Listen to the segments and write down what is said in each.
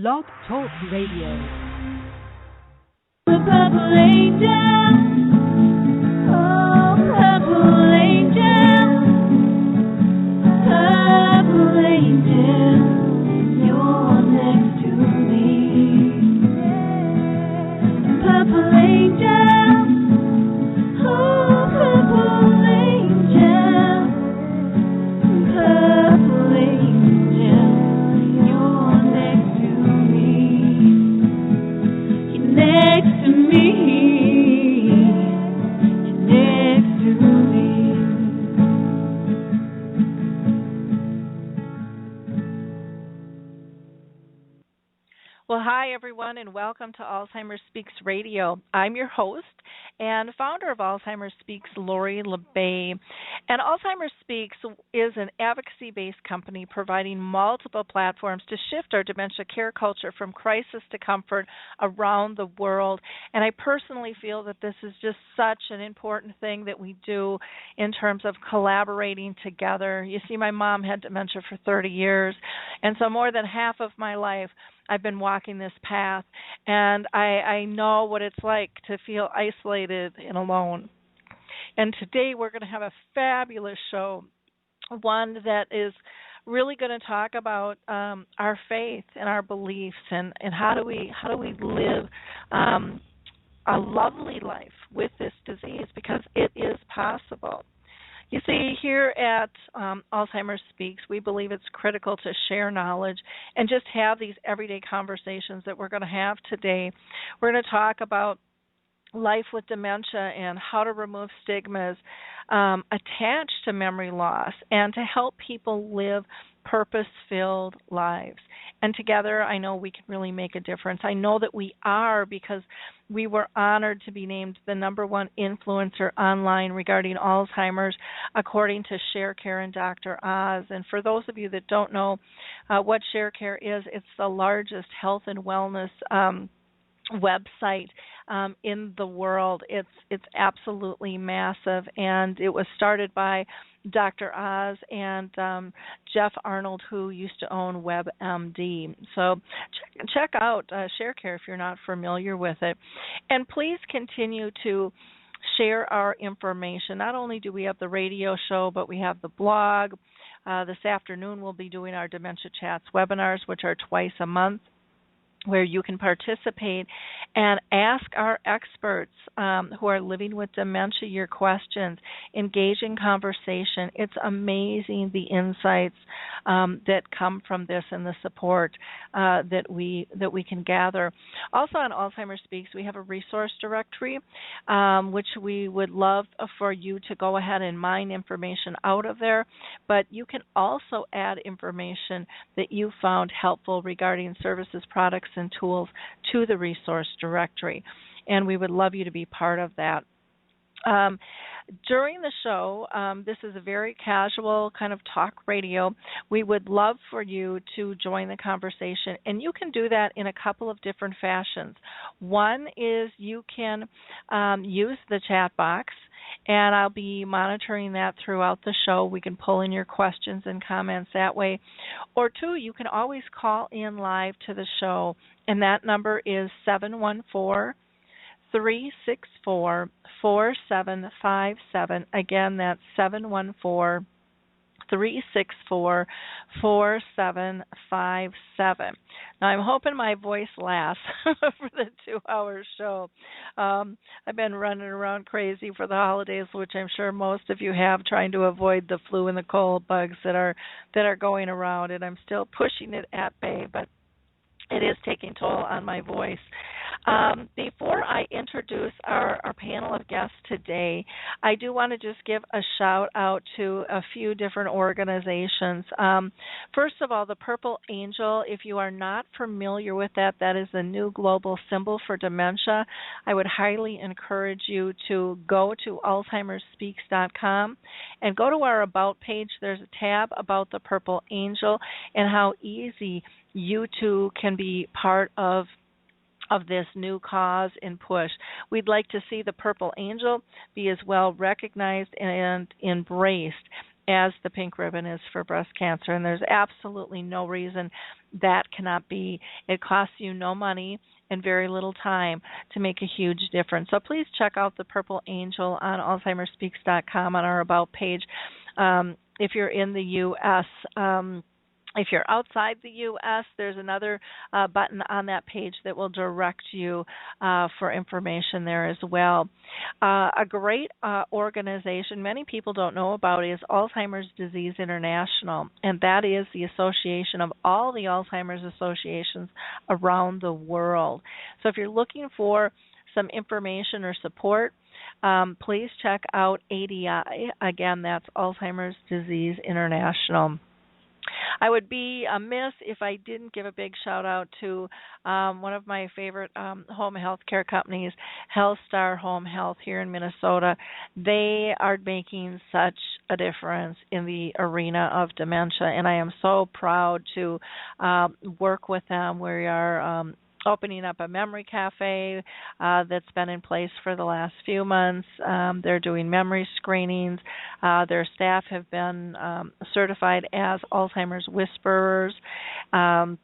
Blog Talk Radio. The purple angel, oh purple angel, you're next to me. Purple angel, oh purple angel, you're next to me. You're next to me. You're next to me. Well, hi, everyone, and welcome to Alzheimer Speaks Radio. I'm your host and founder of Alzheimer Speaks, Lori LeBay. And Alzheimer Speaks is an advocacy-based company providing multiple platforms to shift our dementia care culture from crisis to comfort around the world. And I personally feel that this is just such an important thing that we do in terms of collaborating together. You see, my mom had dementia for 30 years, and so more than half of my life I've been walking this path, and I know what it's like to feel isolated and alone. And today we're going to have a fabulous show, one that is really going to talk about our faith and our beliefs and how do we live a lovely life with this disease, because it is possible. You see, here at Alzheimer Speaks, we believe it's critical to share knowledge and just have these everyday conversations that we're going to have today. We're going to talk about life with dementia and how to remove stigmas attached to memory loss and to help people live purpose-filled lives. And together, I know we can really make a difference. I know that we are, because we were honored to be named the #1 influencer online regarding Alzheimer's, according to ShareCare and Dr. Oz. And for those of you that don't know what ShareCare is, it's the largest health and wellness website in the world. It's absolutely massive, and it was started by Dr. Oz and Jeff Arnold, who used to own WebMD. So check out ShareCare if you're not familiar with it. And please continue to share our information. Not only do we have the radio show, but we have the blog. This afternoon we'll be doing our Dementia Chats webinars, which are twice a month, where you can participate and ask our experts who are living with dementia your questions, engage in conversation. It's amazing the insights that come from this and the support that we can gather. Also on Alzheimer Speaks, we have a resource directory, which we would love for you to go ahead and mine information out of there, but you can also add information that you found helpful regarding services, products, and tools to the resource directory, and we would love you to be part of that. During the show, this is a very casual kind of talk radio. We would love for you to join the conversation, and you can do that in a couple of different fashions. One is you can use the chat box, and I'll be monitoring that throughout the show. We can pull in your questions and comments that way. Or two, you can always call in live to the show, and that number is 714-364-4757. Again, that's 714-364-4757. Now, I'm hoping my voice lasts for the 2-hour show. I've been running around crazy for the holidays, which I'm sure most of you have, trying to avoid the flu and the cold bugs that are going around, and I'm still pushing it at bay, but it is taking toll on my voice. Before I introduce our panel of guests today, I do want to just give a shout out to a few different organizations. First of all, the Purple Angel, if you are not familiar with that, that is the new global symbol for dementia. I would highly encourage you to go to alzheimerspeaks.com and go to our About page. There's a tab about the Purple Angel and how easy you too can be part of this new cause and push. We'd like to see the Purple Angel be as well recognized and embraced as the pink ribbon is for breast cancer. And there's absolutely no reason that cannot be. It costs you no money and very little time to make a huge difference. So please check out the Purple Angel on AlzheimerSpeaks.com on our About page. If you're in the U.S., if you're outside the U.S., there's another button on that page that will direct you for information there as well. A great organization many people don't know about is Alzheimer's Disease International, and that is the association of all the Alzheimer's associations around the world. So if you're looking for some information or support, please check out ADI. Again, that's Alzheimer's Disease International. I would be amiss if I didn't give a big shout out to one of my favorite home health care companies, HealthStar Home Health here in Minnesota. They are making such a difference in the arena of dementia, and I am so proud to work with them. We are opening up a memory cafe that's been in place for the last few months. They're doing memory screenings. Their staff have been certified as Alzheimer's Whisperers. And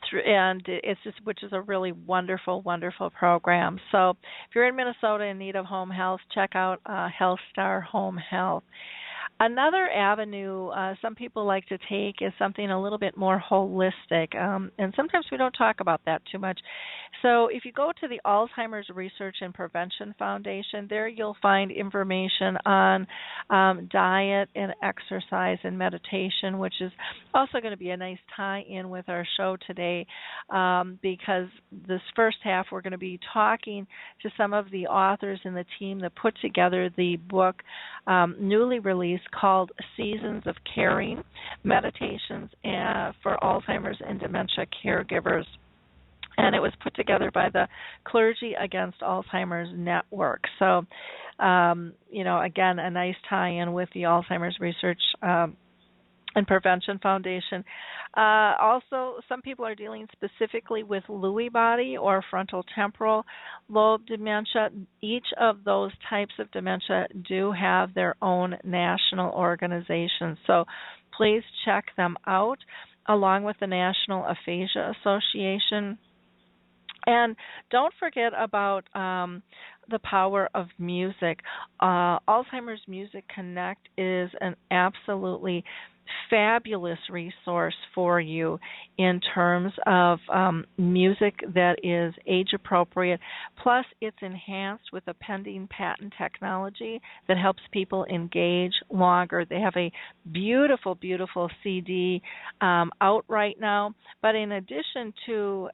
it's just, which is a really wonderful, wonderful program. So if you're in Minnesota in need of home health, check out HealthStar Home Health. Another avenue some people like to take is something a little bit more holistic, and sometimes we don't talk about that too much. So if you go to the Alzheimer's Research and Prevention Foundation, there you'll find information on diet and exercise and meditation, which is also going to be a nice tie-in with our show today, because this first half we're going to be talking to some of the authors in the team that put together the book newly released called Seasons of Caring, Meditations for Alzheimer's and Dementia Caregivers. And it was put together by the Clergy Against Alzheimer's Network. So, again, a nice tie-in with the Alzheimer's Research and Prevention Foundation. Also, some people are dealing specifically with Lewy body or frontal temporal lobe dementia. Each of those types of dementia do have their own national organizations. So please check them out, along with the National Aphasia Association. And don't forget about the power of music. Alzheimer's Music Connect is an absolutely fabulous resource for you in terms of music that is age appropriate. Plus, it's enhanced with a pending patent technology that helps people engage longer. They have a beautiful, beautiful CD out right now. But in addition to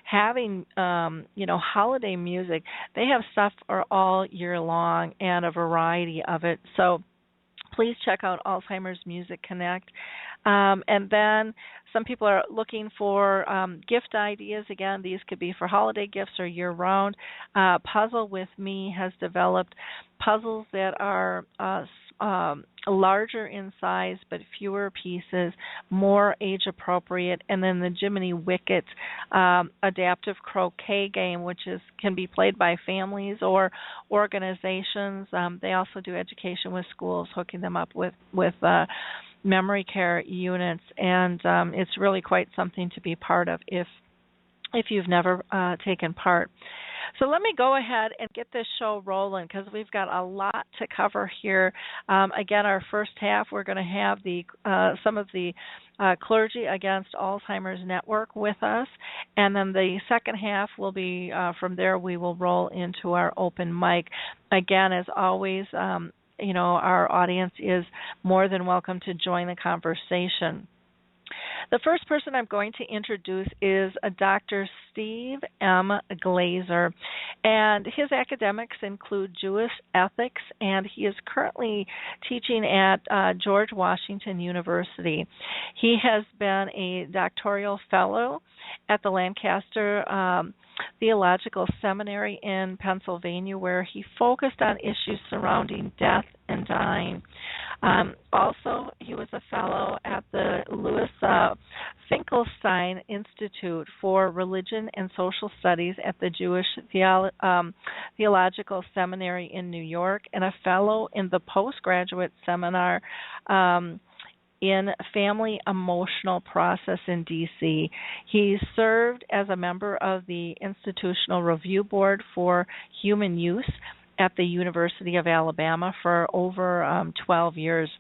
having, holiday music, they have stuff for all year long and a variety of it. So please check out Alzheimer's Music Connect. And then some people are looking for gift ideas. Again, these could be for holiday gifts or year-round. Puzzle With Me has developed puzzles that are larger in size but fewer pieces, more age-appropriate. And then the Jiminy Wicket adaptive croquet game, which can be played by families or organizations. They also do education with schools, hooking them up with memory care units, and it's really quite something to be part of if you've never taken part. So let me go ahead and get this show rolling, because we've got a lot to cover here. Again, our first half, we're going to have some of the Clergy Against Alzheimer's Network with us, and then the second half will be, from there we will roll into our open mic. Again, as always, our audience is more than welcome to join the conversation. The first person I'm going to introduce is Dr. Steve M. Glazer, and his academics include Jewish ethics, and he is currently teaching at George Washington University. He has been a doctoral fellow at the Lancaster Theological Seminary in Pennsylvania, where he focused on issues surrounding death and dying. Also, he was a fellow at the Louis Finkelstein Institute for Religion and Social Studies at the Jewish Theological Seminary in New York, and a fellow in the postgraduate seminar in Family Emotional Process in D.C. He served as a member of the Institutional Review Board for Human Use at the University of Alabama for over 12 years.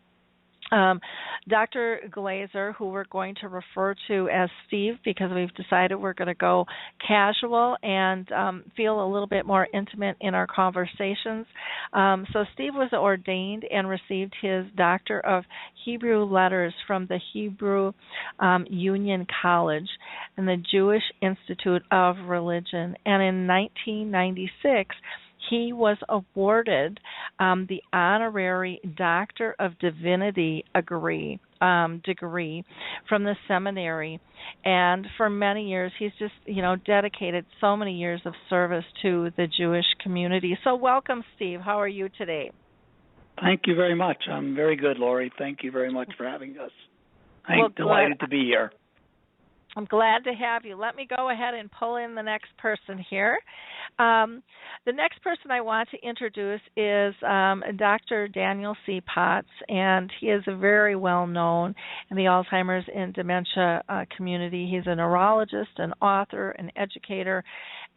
Dr. Glazer, who we're going to refer to as Steve because we've decided we're going to go casual and feel a little bit more intimate in our conversations. So Steve was ordained and received his Doctor of Hebrew Letters from the Hebrew Union College and the Jewish Institute of Religion. And in 1996, he was awarded the honorary Doctor of Divinity degree from the seminary, and for many years he's just dedicated so many years of service to the Jewish community. So welcome, Steve. How are you today? Thank you very much. I'm very good, Lori. Thank you very much for having us. I'm delighted to be here. I'm glad to have you. Let me go ahead and pull in the next person here. The next person I want to introduce is Dr. Daniel C. Potts, and he is very well known in the Alzheimer's and dementia community. He's a neurologist, an author, an educator,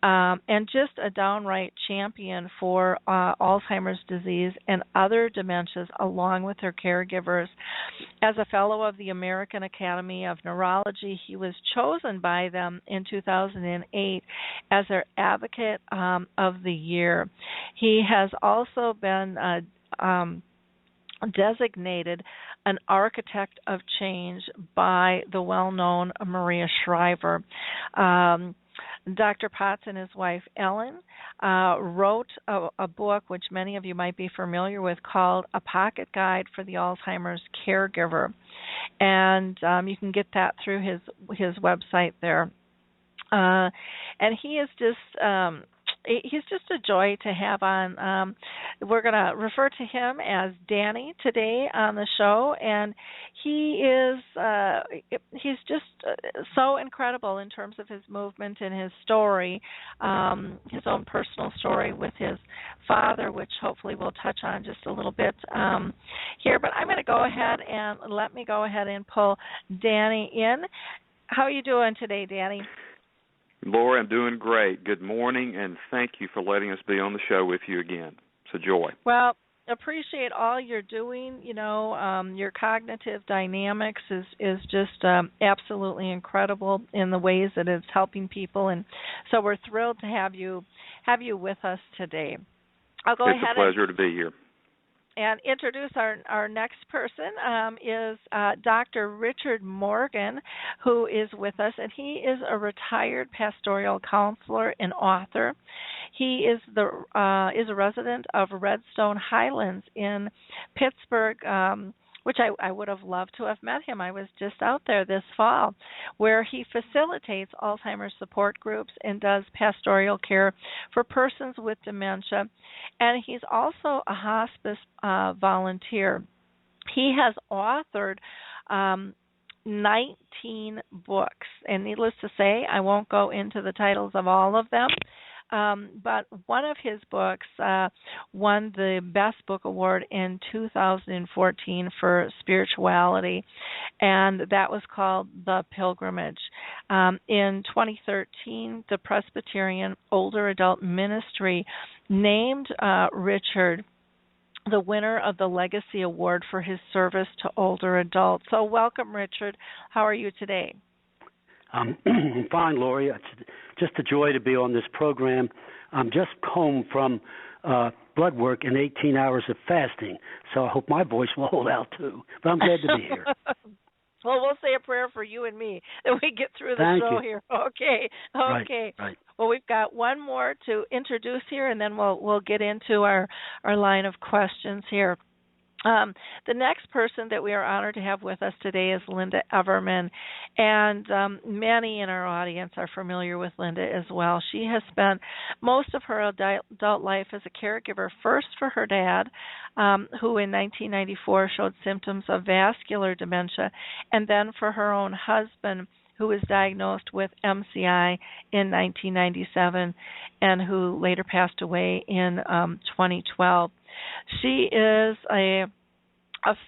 and just a downright champion for Alzheimer's disease and other dementias, along with their caregivers. As a fellow of the American Academy of Neurology, he was chosen by them in 2008 as their Advocate of the Year. He has also been designated an Architect of Change by the well-known Maria Shriver. Dr. Potts and his wife, Ellen, wrote a book which many of you might be familiar with called A Pocket Guide for the Alzheimer's Caregiver. And you can get that through his website there. And he is he's just a joy to have on. We're going to refer to him as Danny today on the show, and he's just so incredible in terms of his movement and his story, his own personal story with his father, which hopefully we'll touch on just a little bit here. But I'm going to go ahead and pull Danny in. How are you doing today, Danny? Laura, I'm doing great. Good morning, and thank you for letting us be on the show with you again. It's a joy. Well, appreciate all you're doing. Your cognitive dynamics is just absolutely incredible in the ways that it's helping people, and so we're thrilled to have you with us today. It's a pleasure to be here. And introduce our next person is Dr. Richard Morgan, who is with us, and he is a retired pastoral counselor and author. He is a resident of Redstone Highlands in Pittsburgh, which I would have loved to have met him. I was just out there this fall, where he facilitates Alzheimer's support groups and does pastoral care for persons with dementia. And he's also a hospice volunteer. He has authored 19 books, and needless to say, I won't go into the titles of all of them. But one of his books won the Best Book Award in 2014 for spirituality, and that was called The Pilgrimage. In 2013, the Presbyterian Older Adult Ministry named Richard the winner of the Legacy Award for his service to older adults. So welcome, Richard. How are you today? I'm fine, Lori. It's just a joy to be on this program. I'm just home from blood work and 18 hours of fasting, so I hope my voice will hold out too. But I'm glad to be here. Well, we'll say a prayer for you and me that we get through the show here. Okay. Right. Well, we've got one more to introduce here, and then we'll get into our line of questions here. The next person that we are honored to have with us today is Lynda Everman, and many in our audience are familiar with Lynda as well. She has spent most of her adult life as a caregiver, first for her dad, who in 1994 showed symptoms of vascular dementia, and then for her own husband, who was diagnosed with MCI in 1997 and who later passed away in 2012. She is a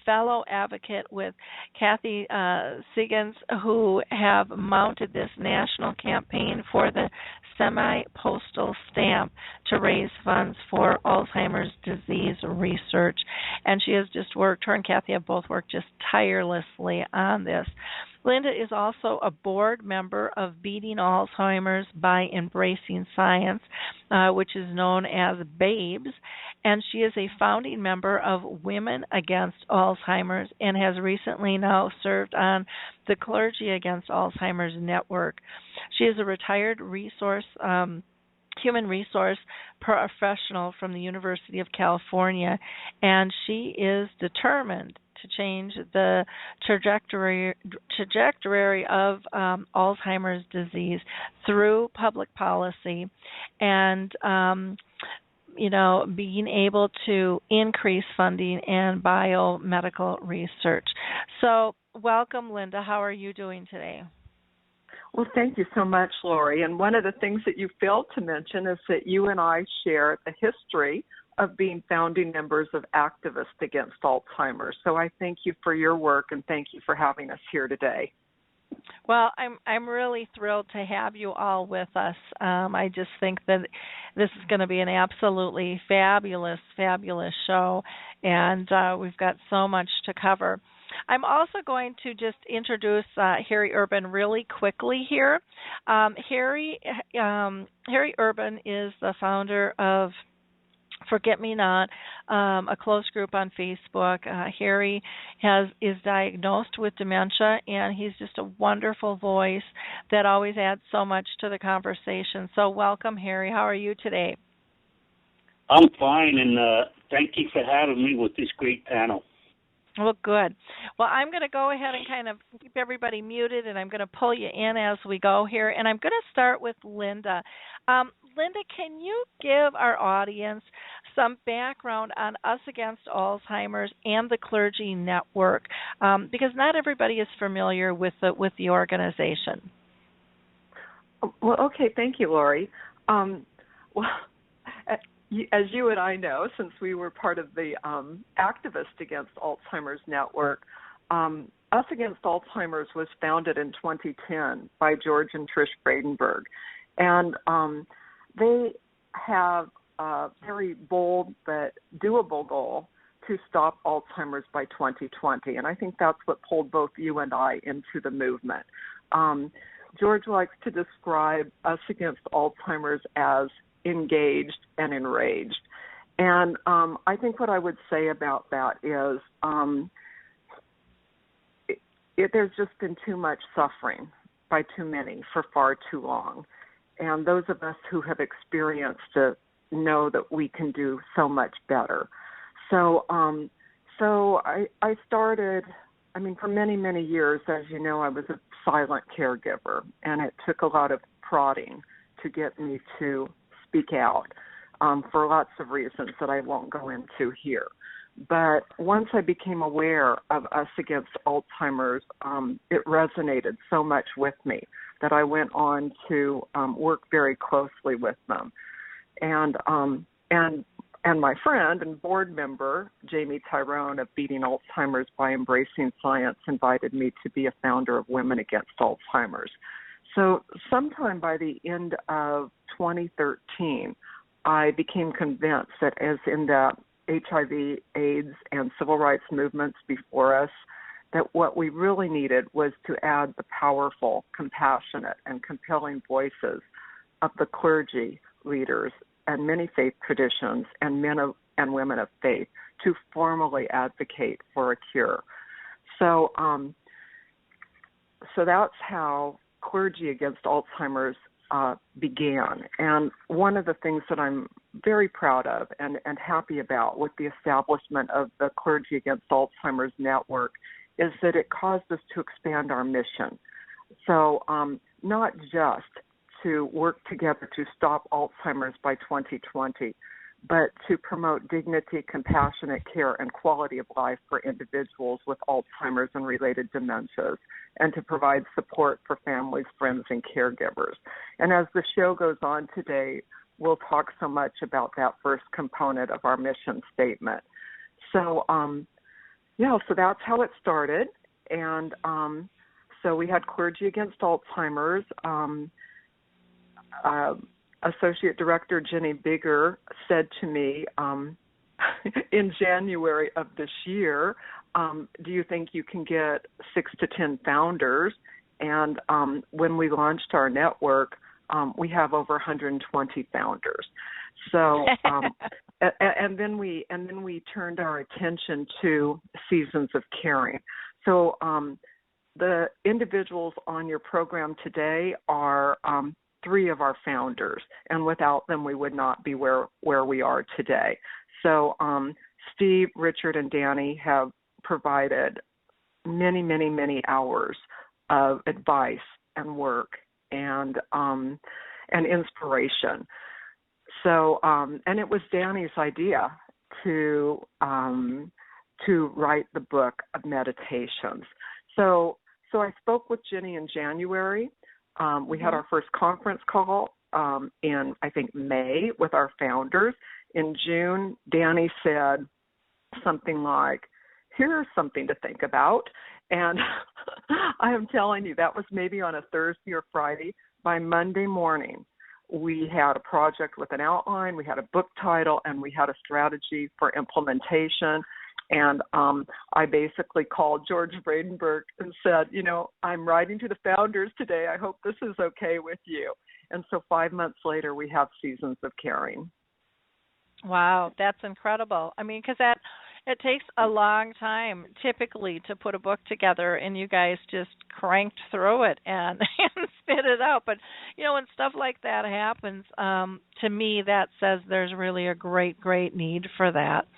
fellow advocate with Kathy Seegans, who have mounted this national campaign for the semi-postal stamp to raise funds for Alzheimer's disease research. And she has just worked, her and Kathy have both worked just tirelessly on this. Lynda is also a board member of Beating Alzheimer's by Embracing Science, which is known as BABES, and she is a founding member of Women Against Alzheimer's and has recently now served on the Clergy Against Alzheimer's network. She is a retired human resource professional from the University of California, and she is determined to change the trajectory of Alzheimer's disease through public policy and being able to increase funding and biomedical research. So welcome, Lynda. How are you doing today? Well, thank you so much, Lori. And one of the things that you failed to mention is that you and I share the history of being founding members of Activists Against Alzheimer. So I thank you for your work and thank you for having us here today. Well, I'm really thrilled to have you all with us. I just think that this is going to be an absolutely fabulous show, and we've got so much to cover. I'm also going to just introduce Harry Urban really quickly here. Harry Urban is the founder of Forget Me Not, a close group on Facebook. Harry is diagnosed with dementia, and he's just a wonderful voice that always adds so much to the conversation. So welcome, Harry. How are you today? I'm fine, and thank you for having me with this great panel. Well, good. Well, I'm going to go ahead and kind of keep everybody muted, and I'm going to pull you in as we go here. And I'm going to start with Lynda. Lynda, can you give our audience some background on Us Against Alzheimer's and the Clergy Network? Because not everybody is familiar with the organization. Well, okay. Thank you, Lori. As you and I know, since we were part of the Activists Against Alzheimer's network, Us Against Alzheimer's was founded in 2010 by George and Trish Bradenberg. And they have a very bold but doable goal to stop Alzheimer's by 2020. And I think that's what pulled both you and I into the movement. George likes to describe Us Against Alzheimer's as engaged and enraged. And I think what I would say about that is there's just been too much suffering by too many for far too long. And those of us who have experienced it know that we can do so much better. So I started, for many, many years, as you know, I was a silent caregiver, and it took a lot of prodding to get me to speak out for lots of reasons that I won't go into here. But once I became aware of Us Against Alzheimer's, it resonated so much with me that I went on to work very closely with them. And my friend and board member, Jamie Tyrone of Beating Alzheimer's by Embracing Science, invited me to be a founder of Women Against Alzheimer's. So sometime by the end of 2013, I became convinced that as in the HIV, AIDS, and civil rights movements before us, that what we really needed was to add the powerful, compassionate, and compelling voices of the clergy leaders and many faith traditions and men and women of faith to formally advocate for a cure. So that's how Clergy Against Alzheimer's began. And one of the things that I'm very proud of and happy about with the establishment of the Clergy Against Alzheimer's Network is that it caused us to expand our mission. So not just to work together to stop Alzheimer's by 2020, but to promote dignity, compassionate care, and quality of life for individuals with Alzheimer's and related dementias, and to provide support for families, friends, and caregivers. And as the show goes on today, we'll talk so much about that first component of our mission statement. So, so that's how it started. And so we had Clergy Against Alzheimer's. Associate Director Jenny Bigger said to me in January of this year, do you think you can get 6 to 10 founders? And when we launched our network, we have over 120 founders. So, and then we turned our attention to Seasons of Caring. So the individuals on your program today are 3 of our founders, and without them, we would not be where we are today. So Steve, Richard, and Danny have provided many, many, many hours of advice and work and inspiration. So, and it was Danny's idea to write the book of meditations. So I spoke with Jenny in January. We had our first conference call in, I think, May with our founders. In June, Danny said something like, here's something to think about. And I am telling you, that was maybe on a Thursday or Friday. By Monday morning, we had a project with an outline, we had a book title, and we had a strategy for implementation. And I basically called George Bradenberg and said, I'm writing to the founders today. I hope this is okay with you. And so 5 months later, we have Seasons of Caring. Wow, that's incredible. I mean, because it takes a long time typically to put a book together, and you guys just cranked through it and spit it out. But, when stuff like that happens, to me, that says there's really a great, great need for that.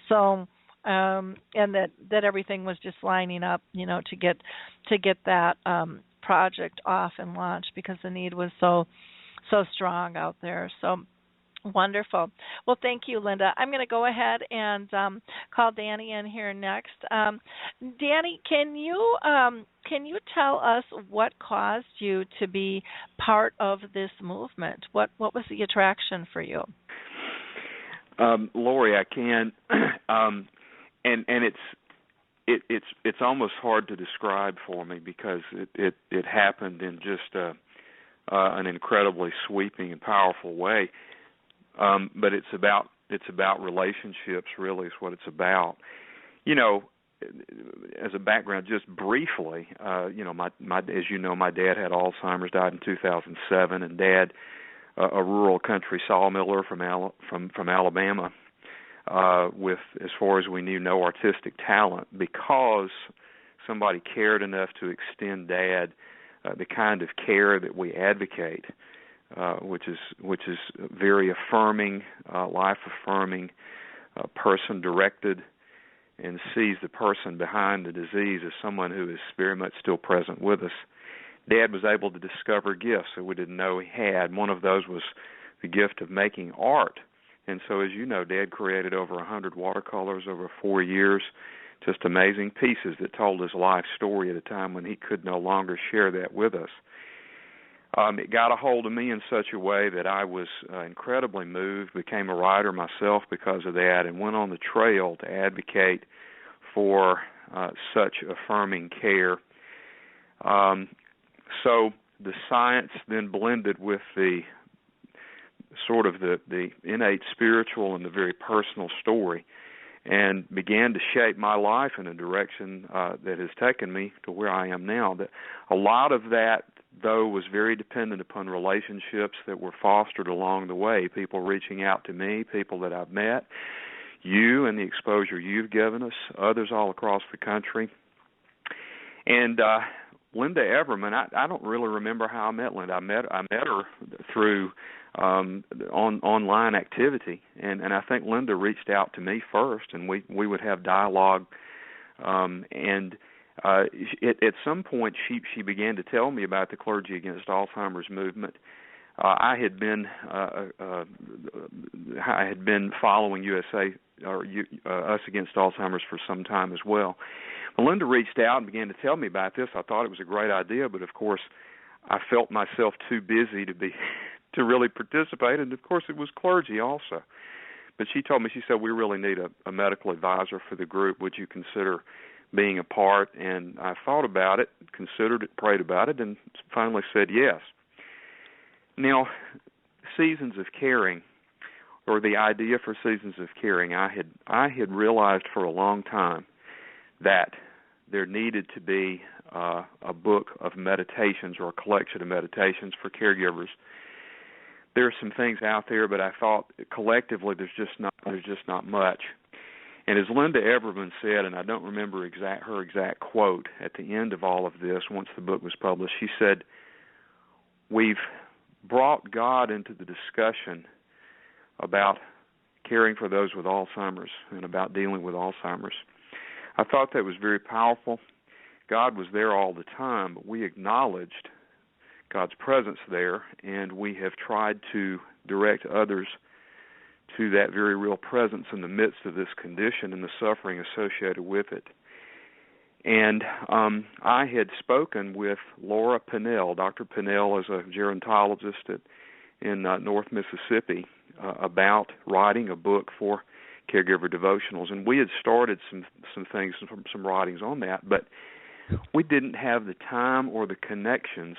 So, and that everything was just lining up, to get that project off and launched because the need was so strong out there. So wonderful. Well, thank you, Lynda. I'm going to go ahead and call Danny in here next. Danny, can you tell us what caused you to be part of this movement? What was the attraction for you? Lori, I can. And it's almost hard to describe for me because it happened in just an incredibly sweeping and powerful way. But it's about relationships, really, is what it's about. As a background, just briefly, as my dad had Alzheimer's, died in 2007, and Dad, a rural country sawmiller from Alabama. With, as far as we knew, no artistic talent, because somebody cared enough to extend Dad the kind of care that we advocate, which is very affirming, life-affirming, person-directed, and sees the person behind the disease as someone who is very much still present with us. Dad was able to discover gifts that we didn't know he had. One of those was the gift of making art. And so, as you know, Dad created over 100 watercolors over 4 years, just amazing pieces that told his life story at a time when he could no longer share that with us. It got a hold of me in such a way that I was incredibly moved, became a writer myself because of that, and went on the trail to advocate for such affirming care. So the science then blended with the sort of the innate spiritual and the very personal story, and began to shape my life in a direction that has taken me to where I am now. That a lot of that, though, was very dependent upon relationships that were fostered along the way, people reaching out to me, people that I've met, you and the exposure you've given us, others all across the country. And Lynda Everman, I don't really remember how I met Lynda. I met her through online activity, and I think Lynda reached out to me first, and we would have dialogue. At some point, she began to tell me about the Clergy Against Alzheimer's movement. I had been following Us Against Alzheimer's for some time as well. Lynda reached out and began to tell me about this. I thought it was a great idea, but of course, I felt myself too busy to really participate. And of course, it was clergy also. But she told me, she said, we really need a medical advisor for the group. Would you consider being a part? And I thought about it, considered it, prayed about it, and finally said yes. Now, seasons of caring, or the idea for seasons of caring, I had realized for a long time that there needed to be a book of meditations or a collection of meditations for caregivers. There are some things out there, but I thought collectively there's just not much. And as Lynda Everman said, and I don't remember her exact quote at the end of all of this, once the book was published, she said, "We've brought God into the discussion about caring for those with Alzheimer's and about dealing with Alzheimer's." I thought that was very powerful. God was there all the time, but we acknowledged God's presence there, and we have tried to direct others to that very real presence in the midst of this condition and the suffering associated with it. And I had spoken with Laura Pinnell. Dr. Pinnell is a gerontologist in North Mississippi about writing a book for caregiver devotionals, and we had started some things, some writings on that, but we didn't have the time or the connections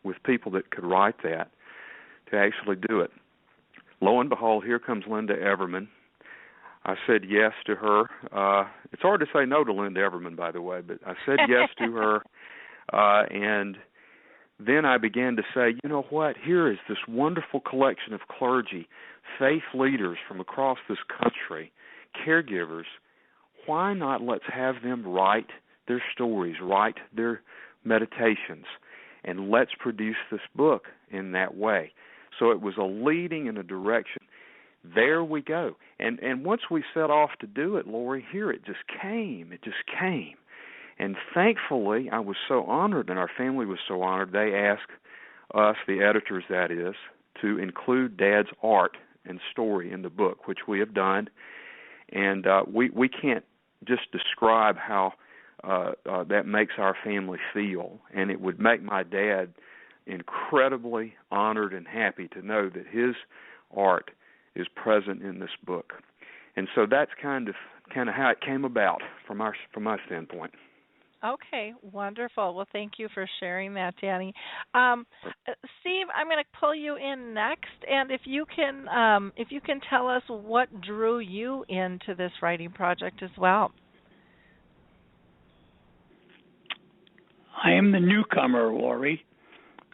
with people that could write that to actually do it. Lo and behold, here comes Lynda Everman. I said yes to her. It's hard to say no to Lynda Everman, by the way, but I said yes to her, and then I began to say, you know what, here is this wonderful collection of clergy, faith leaders from across this country, caregivers. Why not let's have them write their stories, write their meditations, and let's produce this book in that way. So it was a leading in a direction. There we go. And once we set off to do it, Lori, here it just came. It just came. And thankfully, I was so honored, and our family was so honored, they asked us, the editors that is, to include Dad's art and story in the book, which we have done. And we can't just describe how that makes our family feel. And it would make my dad incredibly honored and happy to know that his art is present in this book. And so that's kind of how it came about from my standpoint. Okay, wonderful. Well, thank you for sharing that, Danny. Steve, I'm going to pull you in next, and if you can tell us what drew you into this writing project as well. I am the newcomer, Lori.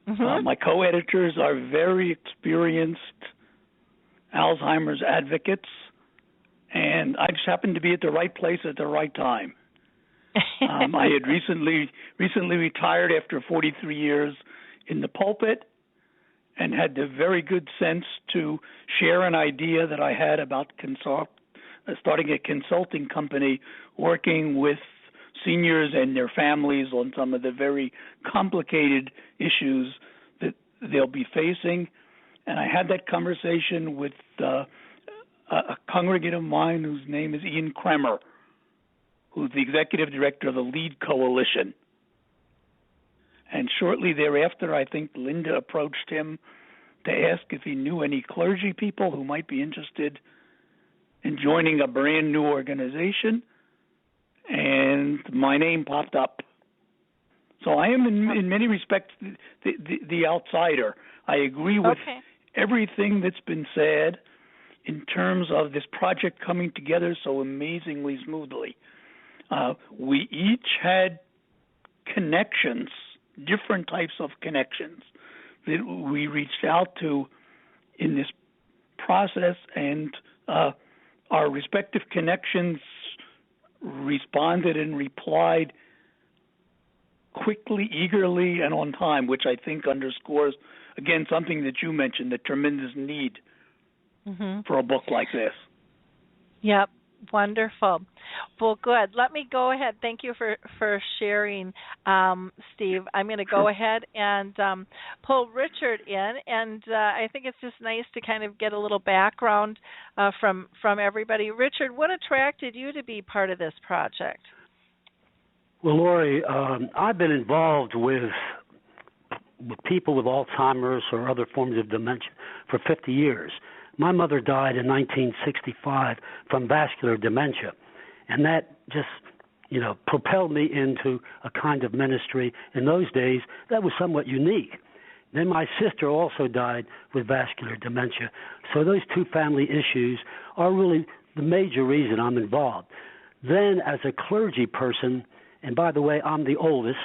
Mm-hmm. My co-editors are very experienced Alzheimer's advocates, and I just happened to be at the right place at the right time. I had recently retired after 43 years in the pulpit and had the very good sense to share an idea that I had about starting a consulting company working with seniors and their families on some of the very complicated issues that they'll be facing. And I had that conversation with a congregant of mine whose name is Ian Kremer, who's the executive director of the LEAD Coalition. And shortly thereafter, I think Lynda approached him to ask if he knew any clergy people who might be interested in joining a brand new organization, and my name popped up. So I am, in many respects, the outsider. I agree with everything that's been said in terms of this project coming together so amazingly smoothly. We each had connections, different types of connections that we reached out to in this process, and our respective connections responded and replied quickly, eagerly, and on time, which I think underscores, again, something that you mentioned, the tremendous need for a book like this. Yep, wonderful. Well, good. Let me go ahead. Thank you for sharing, Steve. I'm going to go ahead and pull Richard in, and I think it's just nice to kind of get a little background from everybody. Richard, what attracted you to be part of this project? Well, Lori, I've been involved with people with Alzheimer's or other forms of dementia for 50 years. My mother died in 1965 from vascular dementia, and that just, propelled me into a kind of ministry in those days that was somewhat unique. Then my sister also died with vascular dementia, so those two family issues are really the major reason I'm involved. Then as a clergy person, and by the way, I'm the oldest,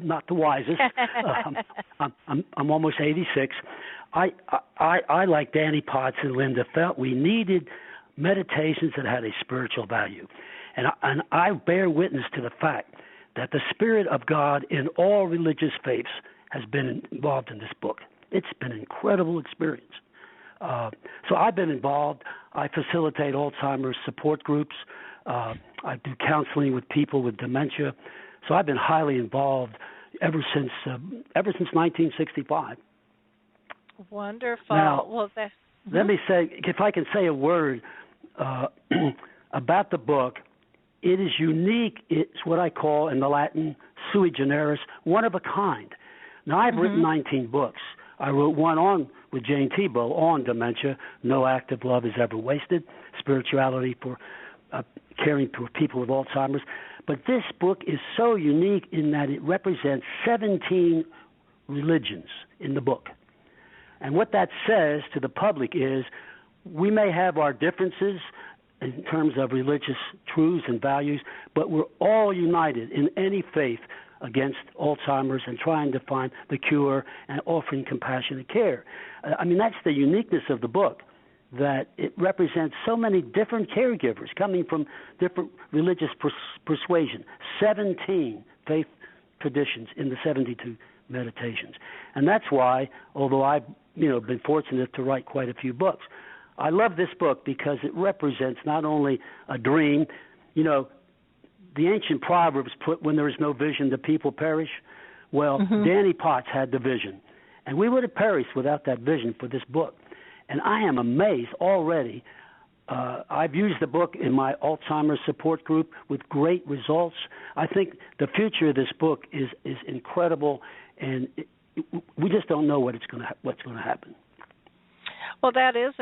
not the wisest. I'm almost 86. I like Danny Potts and Linda, felt we needed meditations that had a spiritual value. And I bear witness to the fact that the Spirit of God in all religious faiths has been involved in this book. It's been an incredible experience. So I've been involved. I facilitate Alzheimer's support groups. I do counseling with people with dementia. So I've been highly involved ever since 1965. Wonderful. Now, let me say, if I can say a word about the book, it is unique. It's what I call in the Latin sui generis, one of a kind. Now, I've written 19 books. I wrote one with Jane Thibault on dementia, No Act of Love is Ever Wasted, spirituality for caring for people with Alzheimer's. But this book is so unique in that it represents 17 religions in the book. And what that says to the public is we may have our differences in terms of religious truths and values, but we're all united in any faith against Alzheimer's and trying to find the cure and offering compassionate care. That's the uniqueness of the book, that it represents so many different caregivers coming from different religious persuasion, 17 faith traditions in the 72 meditations. And that's why, although I've been fortunate to write quite a few books, I love this book because it represents not only a dream. The ancient Proverbs put, when there is no vision, the people perish. Well, Danny Potts had the vision, and we would have perished without that vision for this book. And I am amazed already. I've used the book in my Alzheimer's support group with great results. I think the future of this book is incredible, and we just don't know what's going to happen. Well, that is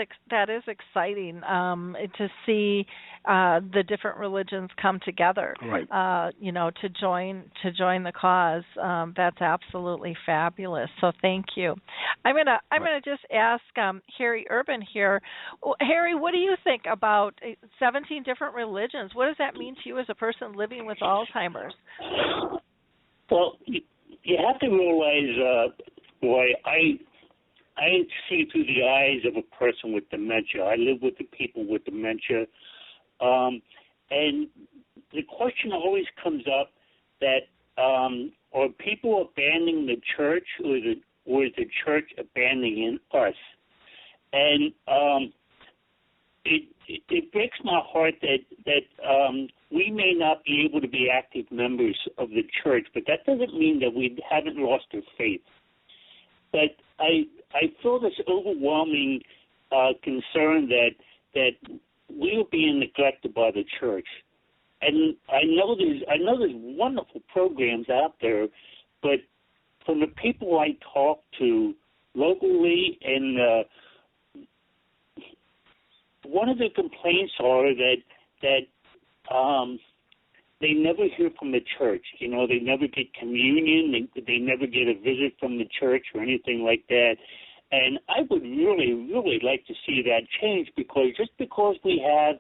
exciting to see the different religions come together. Right. To join the cause. That's absolutely fabulous. So thank you. I'm gonna just ask Harry Urban here. Harry, what do you think about 17 different religions? What does that mean to you as a person living with Alzheimer's? Well, you have to realize, I see through the eyes of a person with dementia. I live with the people with dementia. And the question always comes up that are people abandoning the church or is the church abandoning us? And it breaks my heart that we may not be able to be active members of the church, but that doesn't mean that we haven't lost our faith. But I feel this overwhelming concern that we are being neglected by the church, and I know there's wonderful programs out there, but from the people I talk to locally, and one of the complaints are that they never hear from the church. They never get communion. They never get a visit from the church or anything like that. And I would really, really like to see that change, because just because we have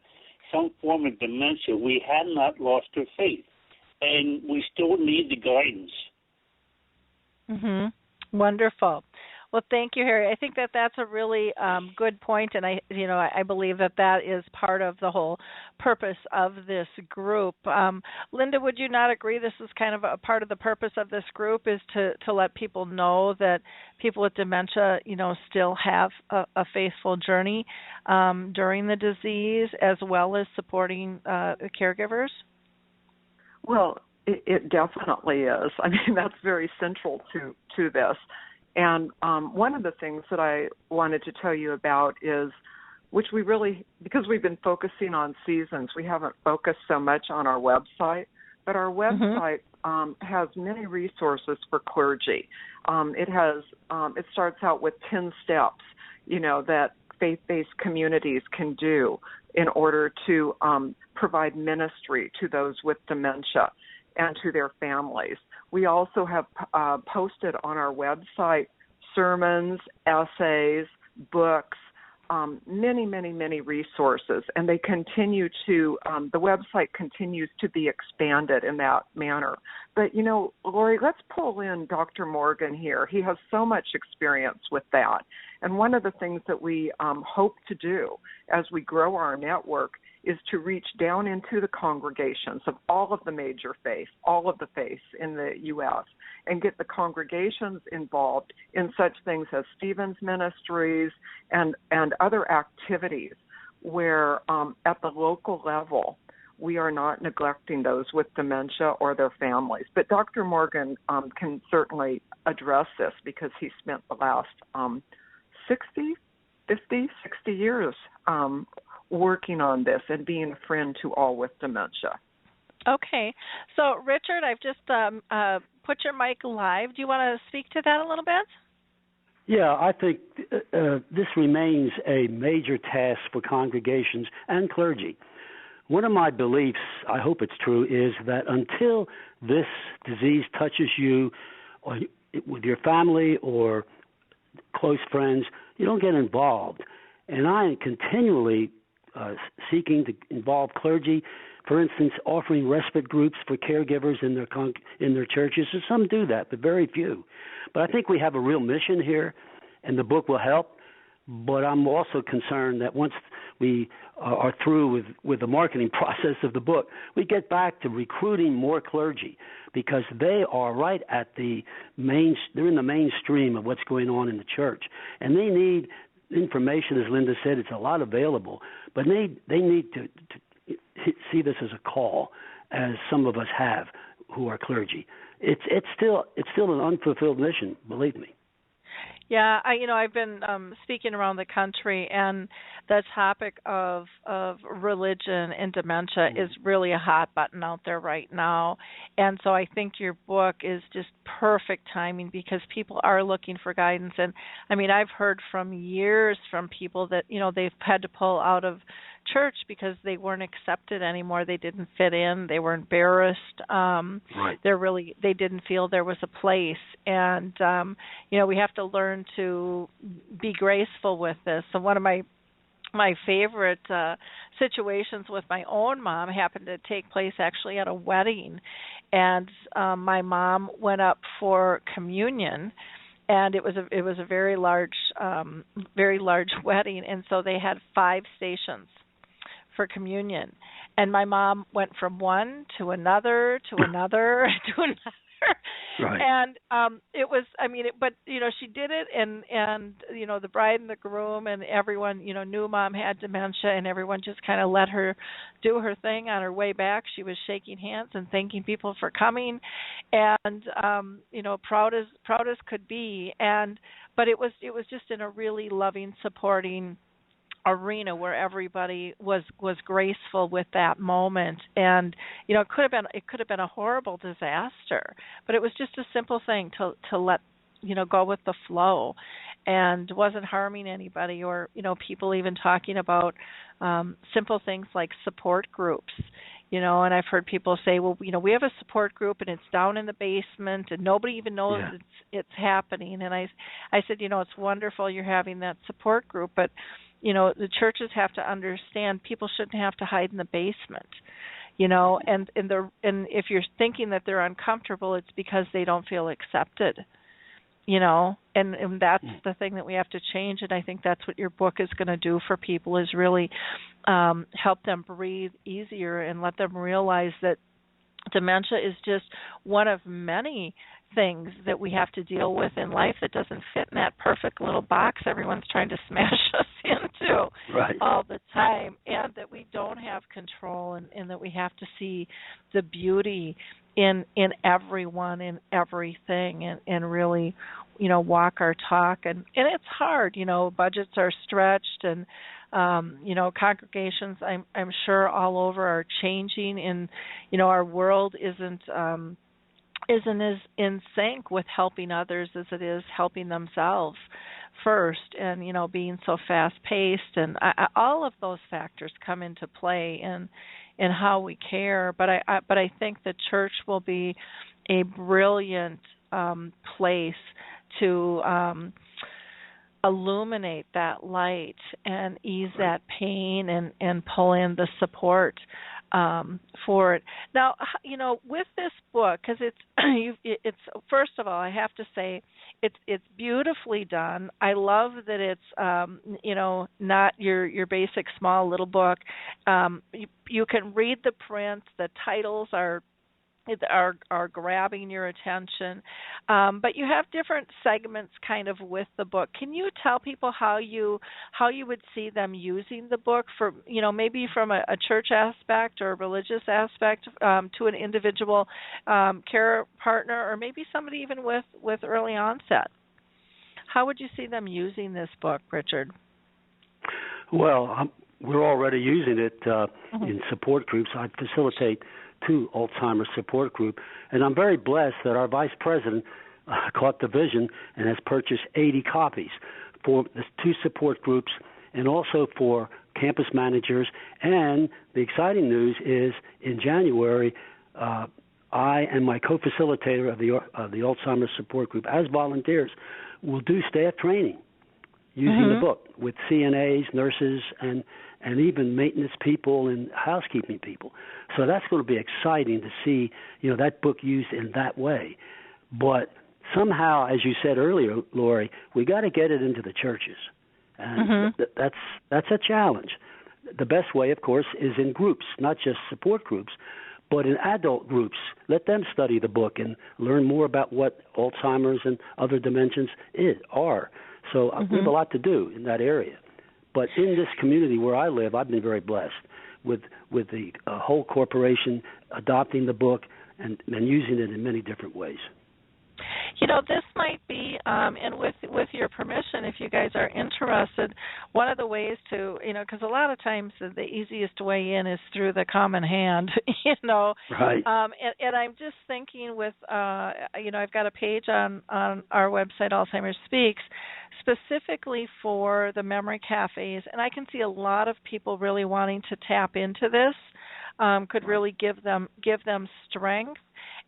some form of dementia, we have not lost our faith, and we still need the guidance. Wonderful. Well, thank you, Harry. I think that that's a really good point, and I believe that that is part of the whole purpose of this group. Lynda, would you not agree? This is kind of a part of the purpose of this group is to let people know that people with dementia, still have a faithful journey during the disease, as well as supporting caregivers. Well, it definitely is. I mean, that's very central to this. And one of the things that I wanted to tell you about is, which we really, because we've been focusing on seasons, we haven't focused so much on our website, but our website has many resources for clergy. It starts out with 10 steps, that faith-based communities can do in order to provide ministry to those with dementia and to their families. We also have posted on our website sermons, essays, books, many resources, and they continue to, the website continues to be expanded in that manner. But, Lori, let's pull in Dr. Morgan here. He has so much experience with that. And one of the things that we hope to do as we grow our network is to reach down into the congregations of all of the major faiths, all of the faiths in the U.S., and get the congregations involved in such things as Stephen's Ministries and other activities where at the local level we are not neglecting those with dementia or their families. But Dr. Morgan can certainly address this because he spent the last 60 years working on this and being a friend to all with dementia. Okay. So, Richard, I've just put your mic live. Do you want to speak to that a little bit? Yeah, I think this remains a major task for congregations and clergy. One of my beliefs, I hope it's true, is that until this disease touches you or with your family or close friends, you don't get involved. And I am continually seeking to involve clergy, for instance, offering respite groups for caregivers in their churches. So some do that, but very few. But I think we have a real mission here, and the book will help. But I'm also concerned that once we are through with the marketing process of the book, we get back to recruiting more clergy because they are right at they're in the mainstream of what's going on in the church. And they need information, as Lynda said, it's a lot available, but they need to see this as a call, as some of us have who are clergy. It's still an unfulfilled mission, believe me. Yeah, I've been speaking around the country, and the topic of religion and dementia is really a hot button out there right now. And so I think your book is just perfect timing because people are looking for guidance. And I've heard from years from people that they've had to pull out of church because they weren't accepted anymore. They didn't fit in. They were embarrassed. Right. They didn't feel there was a place. And we have to learn to be graceful with this. So one of my favorite situations with my own mom happened to take place actually at a wedding, and my mom went up for communion. And it was a very large wedding, and so they had 5 stations for communion. And my mom went from one to another to another to another. Right. And it was, but she did it, and the bride and the groom and everyone, knew Mom had dementia, and everyone just kind of let her do her thing. On her way back, she was shaking hands and thanking people for coming, and proud as could be. But it was just in a really loving, supporting arena where everybody was graceful with that moment. And it could have been a horrible disaster, but it was just a simple thing to let go with the flow, and wasn't harming anybody, or people even talking about simple things like support groups. And I've heard people say, well, we have a support group and it's down in the basement and nobody even knows it's happening. And I said, it's wonderful you're having that support group, but the churches have to understand people shouldn't have to hide in the basement, and if you're thinking that they're uncomfortable, it's because they don't feel accepted. and that's the thing that we have to change, and I think that's what your book is going to do for people, is really help them breathe easier and let them realize that dementia is just one of many things that we have to deal with in life that doesn't fit in that perfect little box everyone's trying to smash us into all the time, and that we don't have control, and that we have to see the beauty in everyone, in everything, and really, walk our talk. And it's hard, budgets are stretched, and congregations, I'm sure all over, are changing, and our world isn't as in sync with helping others as it is helping themselves first, and being so fast paced, and all of those factors come into play in how we care. But I think the church will be a brilliant place to illuminate that light and ease that pain, and pull in the support for it. Now, with this book, because it's first of all, I have to say, it's beautifully done. I love that it's not your basic small little book. You can read the print. The titles are grabbing your attention, but you have different segments kind of with the book. Can you tell people how you would see them using the book, for maybe from a church aspect or a religious aspect, to an individual care partner, or maybe somebody even with early onset? How would you see them using this book, Richard? Well, we're already using it in support groups. I facilitate 2 Alzheimer's support group, and I'm very blessed that our vice president caught the vision and has purchased 80 copies for the 2 support groups, and also for campus managers. And the exciting news is, in January, I and my co-facilitator of the Alzheimer's support group, as volunteers, will do staff training using the book with CNAs, nurses, and even maintenance people and housekeeping people. So that's going to be exciting to see, that book used in that way. But somehow, as you said earlier, Lori, we got to get it into the churches, and that's a challenge. The best way, of course, is in groups, not just support groups, but in adult groups. Let them study the book and learn more about what Alzheimer's and other dementias are. So we have a lot to do in that area. But in this community where I live, I've been very blessed with the whole corporation adopting the book and using it in many different ways. This might be, and with your permission, if you guys are interested, one of the ways to, because a lot of times the easiest way in is through the common hand, Right. And I'm just thinking with, I've got a page on our website, Alzheimer's Speaks, specifically for the memory cafes, and I can see a lot of people really wanting to tap into this, could really give them strength.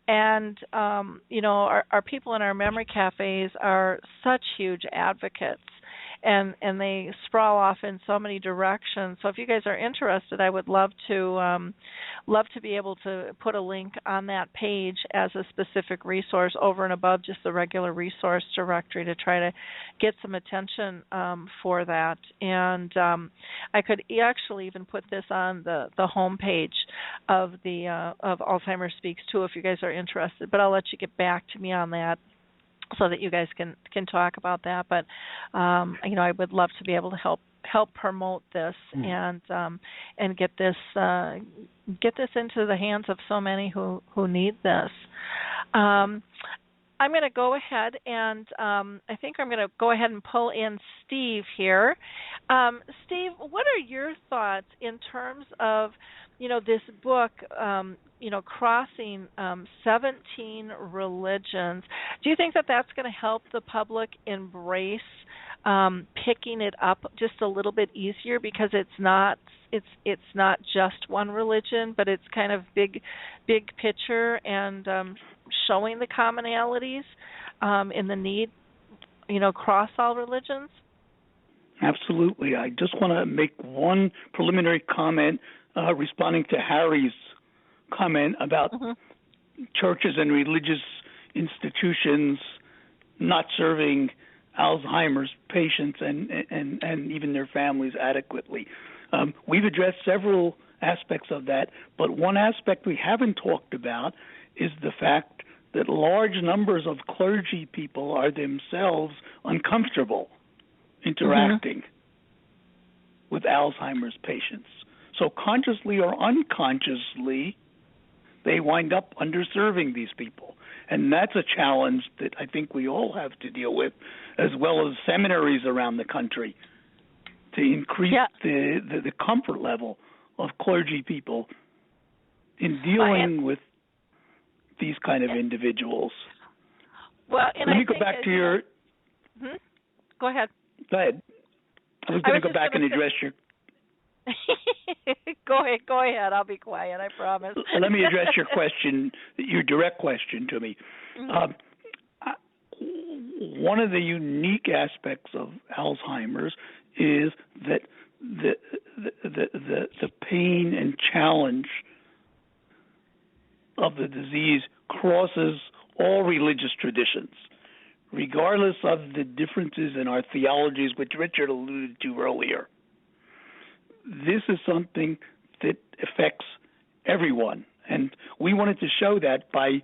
And, our people in our memory cafes are such huge advocates, and they sprawl off in so many directions. So if you guys are interested, I would love to be able to put a link on that page as a specific resource over and above just the regular resource directory, to try to get some attention for that. And I could actually even put this on the homepage of of Alzheimer's Speaks too, if you guys are interested. But I'll let you get back to me on that, so that you guys can talk about that. But I would love to be able to help promote this and get this into the hands of so many who need this. I'm going to go ahead and I think I'm going to go ahead and pull in Steve here. Steve, what are your thoughts in terms of this book, crossing 17 religions? Do you think that that's going to help the public embrace picking it up just a little bit easier, because it's not just one religion, but it's kind of big picture, and showing the commonalities in the need, cross all religions? Absolutely. I just want to make one preliminary comment responding to Harry's comment about churches and religious institutions not serving Alzheimer's patients and even their families adequately. We've addressed several aspects of that, but one aspect we haven't talked about is the fact that large numbers of clergy people are themselves uncomfortable interacting with Alzheimer's patients. So consciously or unconsciously, they wind up underserving these people. And that's a challenge that I think we all have to deal with, as well as seminaries around the country, to increase the comfort level of clergy people in dealing with these kind of individuals. Well, let me go back to your... Go ahead. Go ahead. I was going to go back and address your... Go ahead. I'll be quiet, I promise. Let me address your question, your direct question to me. One of the unique aspects of Alzheimer's is that the pain and challenge of the disease crosses all religious traditions, regardless of the differences in our theologies, which Richard alluded to earlier. This is something that affects everyone, and we wanted to show that by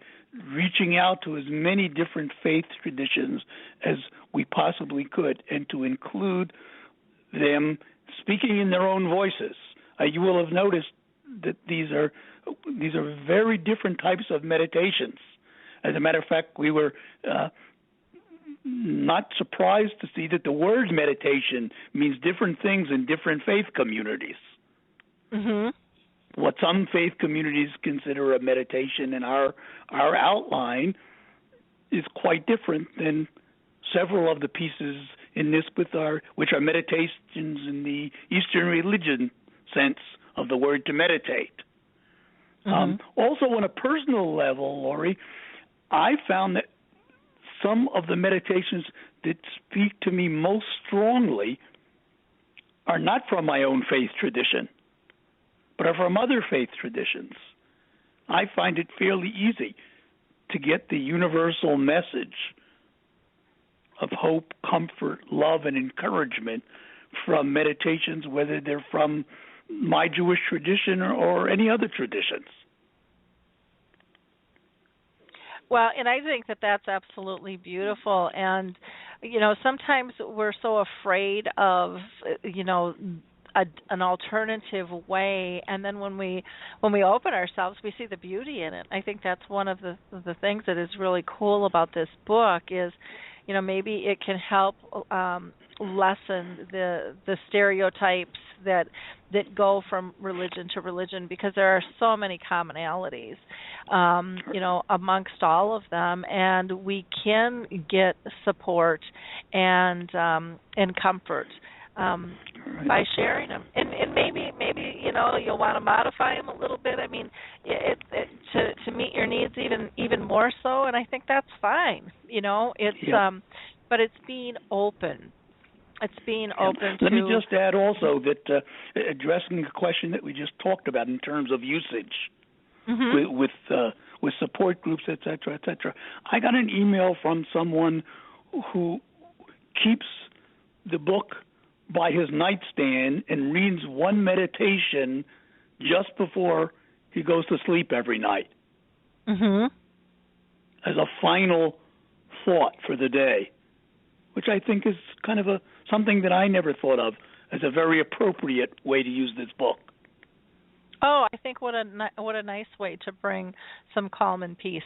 reaching out to as many different faith traditions as we possibly could, and to include them speaking in their own voices. You will have noticed that these are very different types of meditations. As a matter of fact, we were not surprised to see that the word meditation means different things in different faith communities. What some faith communities consider a meditation in our outline is quite different than several of the pieces in this which are meditations in the Eastern religion sense of the word to meditate. Also, on a personal level, Lori, I found that some of the meditations that speak to me most strongly are not from my own faith tradition, but are from other faith traditions. I find it fairly easy to get the universal message of hope, comfort, love, and encouragement from meditations, whether they're from my Jewish tradition or any other traditions. Well, and I think that that's absolutely beautiful. And, sometimes we're so afraid of, an alternative way, and then when we open ourselves, we see the beauty in it. I think that's one of the things that is really cool about this book is, maybe it can help lessen the stereotypes that go from religion to religion, because there are so many commonalities, amongst all of them, and we can get support and comfort by sharing them, and maybe you'll want to modify them a little bit. I mean, to meet your needs even more so, and I think that's fine. But it's being open. It's being open to... Let me just add also that addressing the question that we just talked about in terms of usage with support groups, et cetera, I got an email from someone who keeps the book by his nightstand and reads one meditation just before he goes to sleep every night as a final thought for the day, which I think is kind of something that I never thought of as a very appropriate way to use this book. Oh, I think what a nice way to bring some calm and peace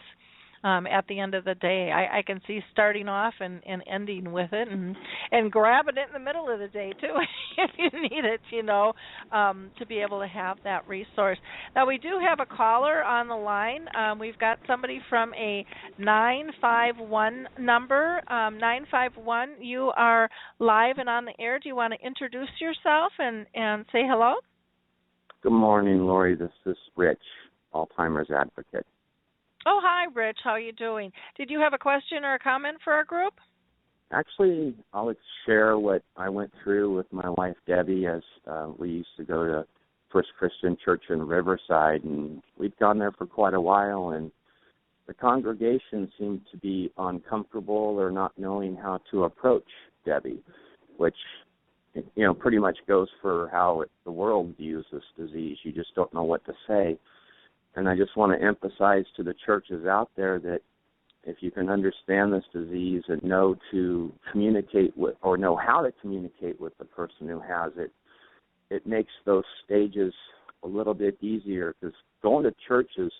at the end of the day. I can see starting off and ending with it, and grabbing it in the middle of the day too if you need it, to be able to have that resource. Now, we do have a caller on the line. We've got somebody from a 951 number. 951, you are live and on the air. Do you want to introduce yourself and say hello? Good morning, Lori. This is Rich, Alzheimer's advocate. Oh, hi, Rich. How are you doing? Did you have a question or a comment for our group? Actually, I'll share what I went through with my wife, Debbie, as we used to go to First Christian Church in Riverside, and we'd gone there for quite a while, and the congregation seemed to be uncomfortable or not knowing how to approach Debbie, which, pretty much goes for how the world views this disease. You just don't know what to say. And I just want to emphasize to the churches out there that if you can understand this disease and know to communicate with, or know how to communicate with the person who has it, it makes those stages a little bit easier, because going to church is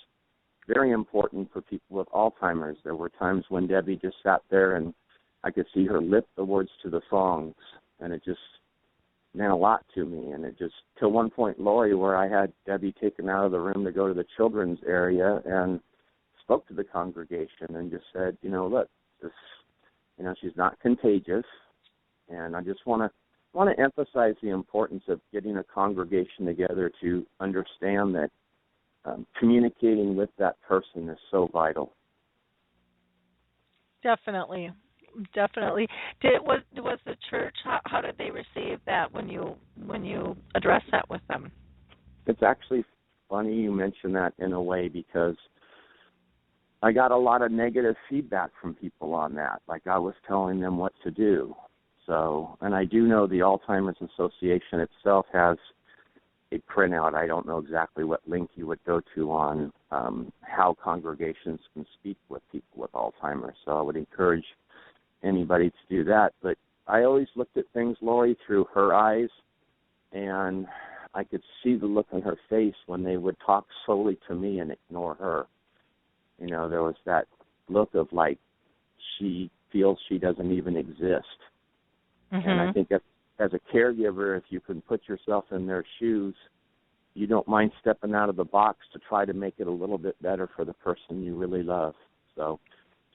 very important for people with Alzheimer's. There were times when Debbie just sat there and I could see her lip the words to the songs, and it just meant a lot to me. And it just, till one point, Lori, where I had Debbie taken out of the room to go to the children's area and spoke to the congregation and just said, look, this, she's not contagious. And I just want to emphasize the importance of getting a congregation together to understand that communicating with that person is so vital. Definitely. Was the church, how did they receive that when you addressed that with them? It's actually funny you mention that in a way, because I got a lot of negative feedback from people on that. Like I was telling them what to do. So, and I do know the Alzheimer's Association itself has a printout. I don't know exactly what link you would go to on how congregations can speak with people with Alzheimer's. So I would encourage anybody to do that. But I always looked at things, Lori, through her eyes, and I could see the look on her face when they would talk solely to me and ignore her. There was that look of like she feels she doesn't even exist. Mm-hmm. And I think as a caregiver, if you can put yourself in their shoes, you don't mind stepping out of the box to try to make it a little bit better for the person you really love. So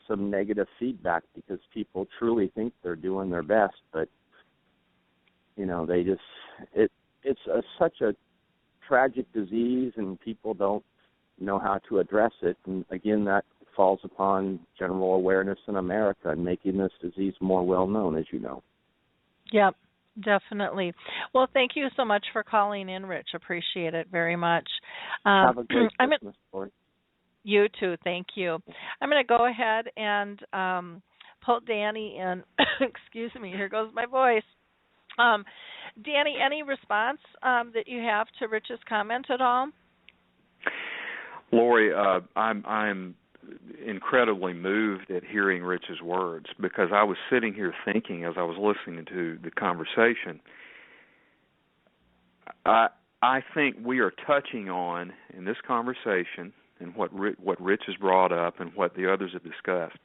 some negative feedback, because people truly think they're doing their best, but, they just, it's such a tragic disease, and people don't know how to address it. And again, that falls upon general awareness in America and making this disease more well known, as you know. Yep, definitely. Well, thank you so much for calling in, Rich. Appreciate it very much. Have a great Christmas, Lori. You too. Thank you. I'm going to go ahead and pull Danny in. Excuse me. Here goes my voice. Danny, any response that you have to Rich's comment at all? Lori, I'm incredibly moved at hearing Rich's words, because I was sitting here thinking as I was listening to the conversation, I think we are touching on, in this conversation, and what Rich has brought up and what the others have discussed,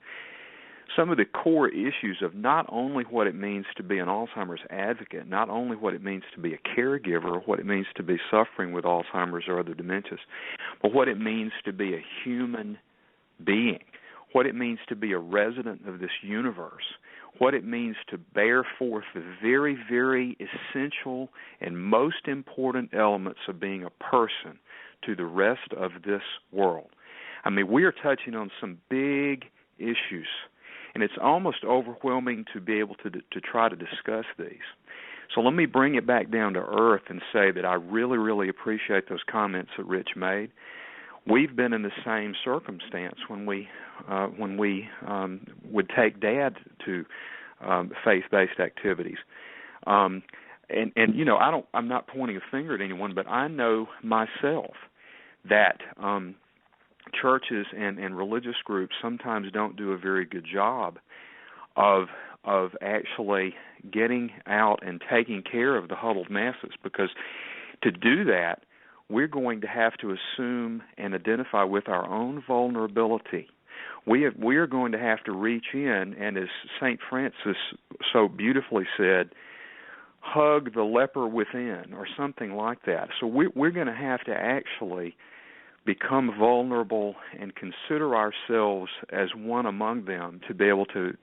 some of the core issues of not only what it means to be an Alzheimer's advocate, not only what it means to be a caregiver, what it means to be suffering with Alzheimer's or other dementias, but what it means to be a human being, what it means to be a resident of this universe, what it means to bear forth the very, very essential and most important elements of being a person to the rest of this world. I mean, we are touching on some big issues, and it's almost overwhelming to be able to try to discuss these. So let me bring it back down to earth and say that I really, really appreciate those comments that Rich made. We've been in the same circumstance when we would take Dad to faith-based activities, and I'm not pointing a finger at anyone, but I know myself that churches and religious groups sometimes don't do a very good job of actually getting out and taking care of the huddled masses, because to do that, we're going to have to assume and identify with our own vulnerability. We are going to have to reach in, and as St. Francis so beautifully said, hug the leper within, or something like that. So we're going to have to actually become vulnerable and consider ourselves as one among them to be able to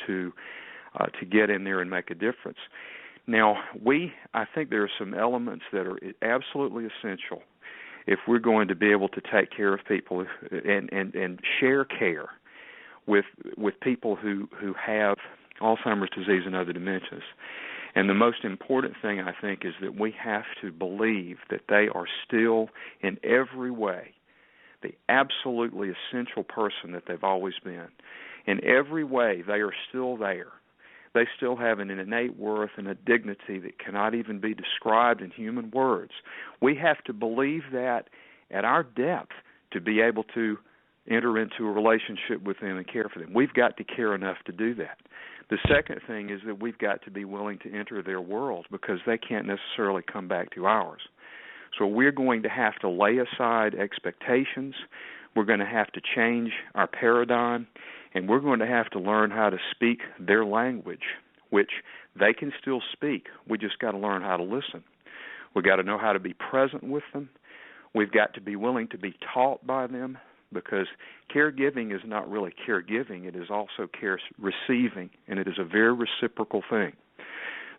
get in there and make a difference. Now, I think there are some elements that are absolutely essential if we're going to be able to take care of people and share care with people who have Alzheimer's disease and other dementias. And the most important thing, I think, is that we have to believe that they are still, in every way, the absolutely essential person that they've always been. In every way, they are still there. They still have an innate worth and a dignity that cannot even be described in human words. We have to believe that at our depth to be able to enter into a relationship with them and care for them. We've got to care enough to do that. The second thing is that we've got to be willing to enter their world because they can't necessarily come back to ours. So we're going to have to lay aside expectations. We're going to have to change our paradigm, and we're going to have to learn how to speak their language, which they can still speak. We just got to learn how to listen. We've got to know how to be present with them. We've got to be willing to be taught by them, because caregiving is not really caregiving. It is also care receiving, and it is a very reciprocal thing.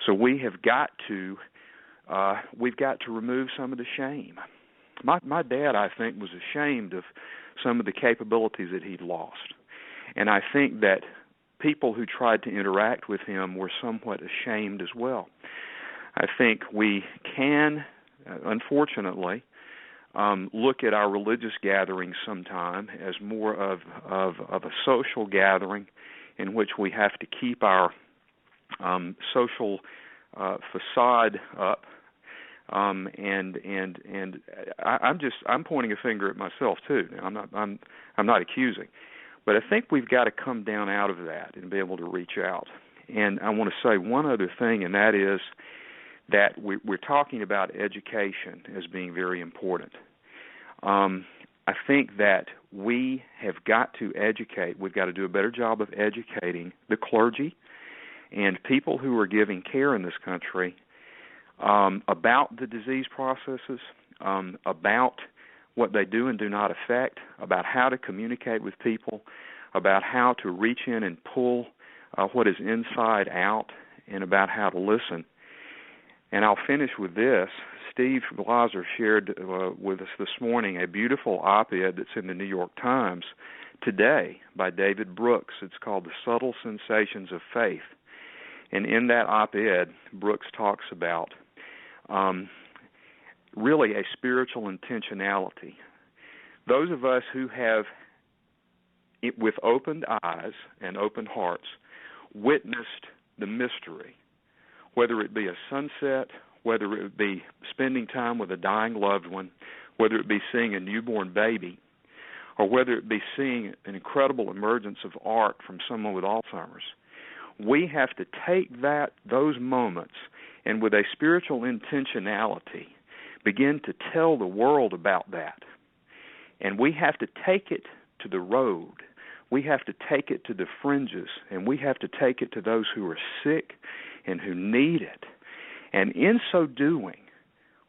So we've got to remove some of the shame. My dad, I think, was ashamed of some of the capabilities that he'd lost. And I think that people who tried to interact with him were somewhat ashamed as well. I think we can, unfortunately, look at our religious gatherings sometime as more of a social gathering in which we have to keep our social facade up. I'm pointing a finger at myself too. I'm not accusing, but I think we've got to come down out of that and be able to reach out. And I want to say one other thing, and that is that we're talking about education as being very important. I think that we have got to educate. We've got to do a better job of educating the clergy and people who are giving care in this country about the disease processes, about what they do and do not affect, about how to communicate with people, about how to reach in and pull what is inside out, and about how to listen. And I'll finish with this. Steve Glazer shared with us this morning a beautiful op-ed that's in the New York Times today by David Brooks. It's called The Subtle Sensations of Faith. And in that op-ed, Brooks talks about really a spiritual intentionality. Those of us who have, with opened eyes and open hearts, witnessed the mystery, whether it be a sunset, whether it be spending time with a dying loved one, whether it be seeing a newborn baby, or whether it be seeing an incredible emergence of art from someone with Alzheimer's, we have to take those moments and with a spiritual intentionality begin to tell the world about that. And we have to take it to the road. We have to take it to the fringes, and we have to take it to those who are sick and who need it. And in so doing,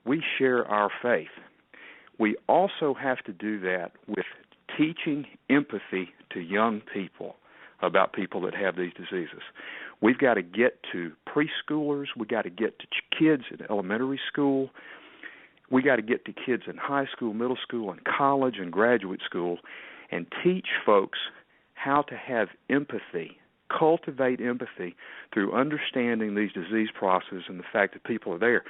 we share our faith. We also have to do that with teaching empathy to young people about people that have these diseases. We've got to get to preschoolers. We've got to get to kids in elementary school. We got to get to kids in high school, middle school, and college and graduate school and teach folks how to have empathy, cultivate empathy through understanding these disease processes and the fact that people are there,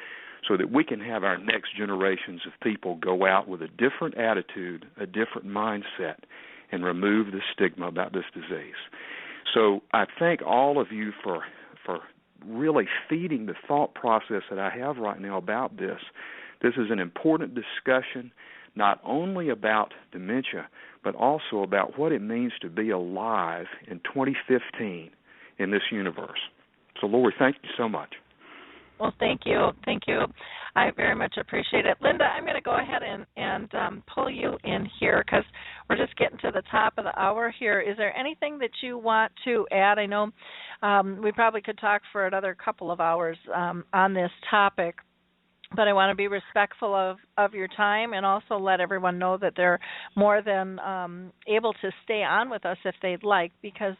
so that we can have our next generations of people go out with a different attitude, a different mindset, and remove the stigma about this disease. So I thank all of you for really feeding the thought process that I have right now about this. This is an important discussion, not only about dementia, but also about what it means to be alive in 2015 in this universe. So, Lori, thank you so much. Well, thank you. Thank you. I very much appreciate it. Lynda, I'm going to go ahead and pull you in here because we're just getting to the top of the hour here. Is there anything that you want to add? I know we probably could talk for another couple of hours on this topic, but I want to be respectful of your time and also let everyone know that they're more than able to stay on with us if they'd like, because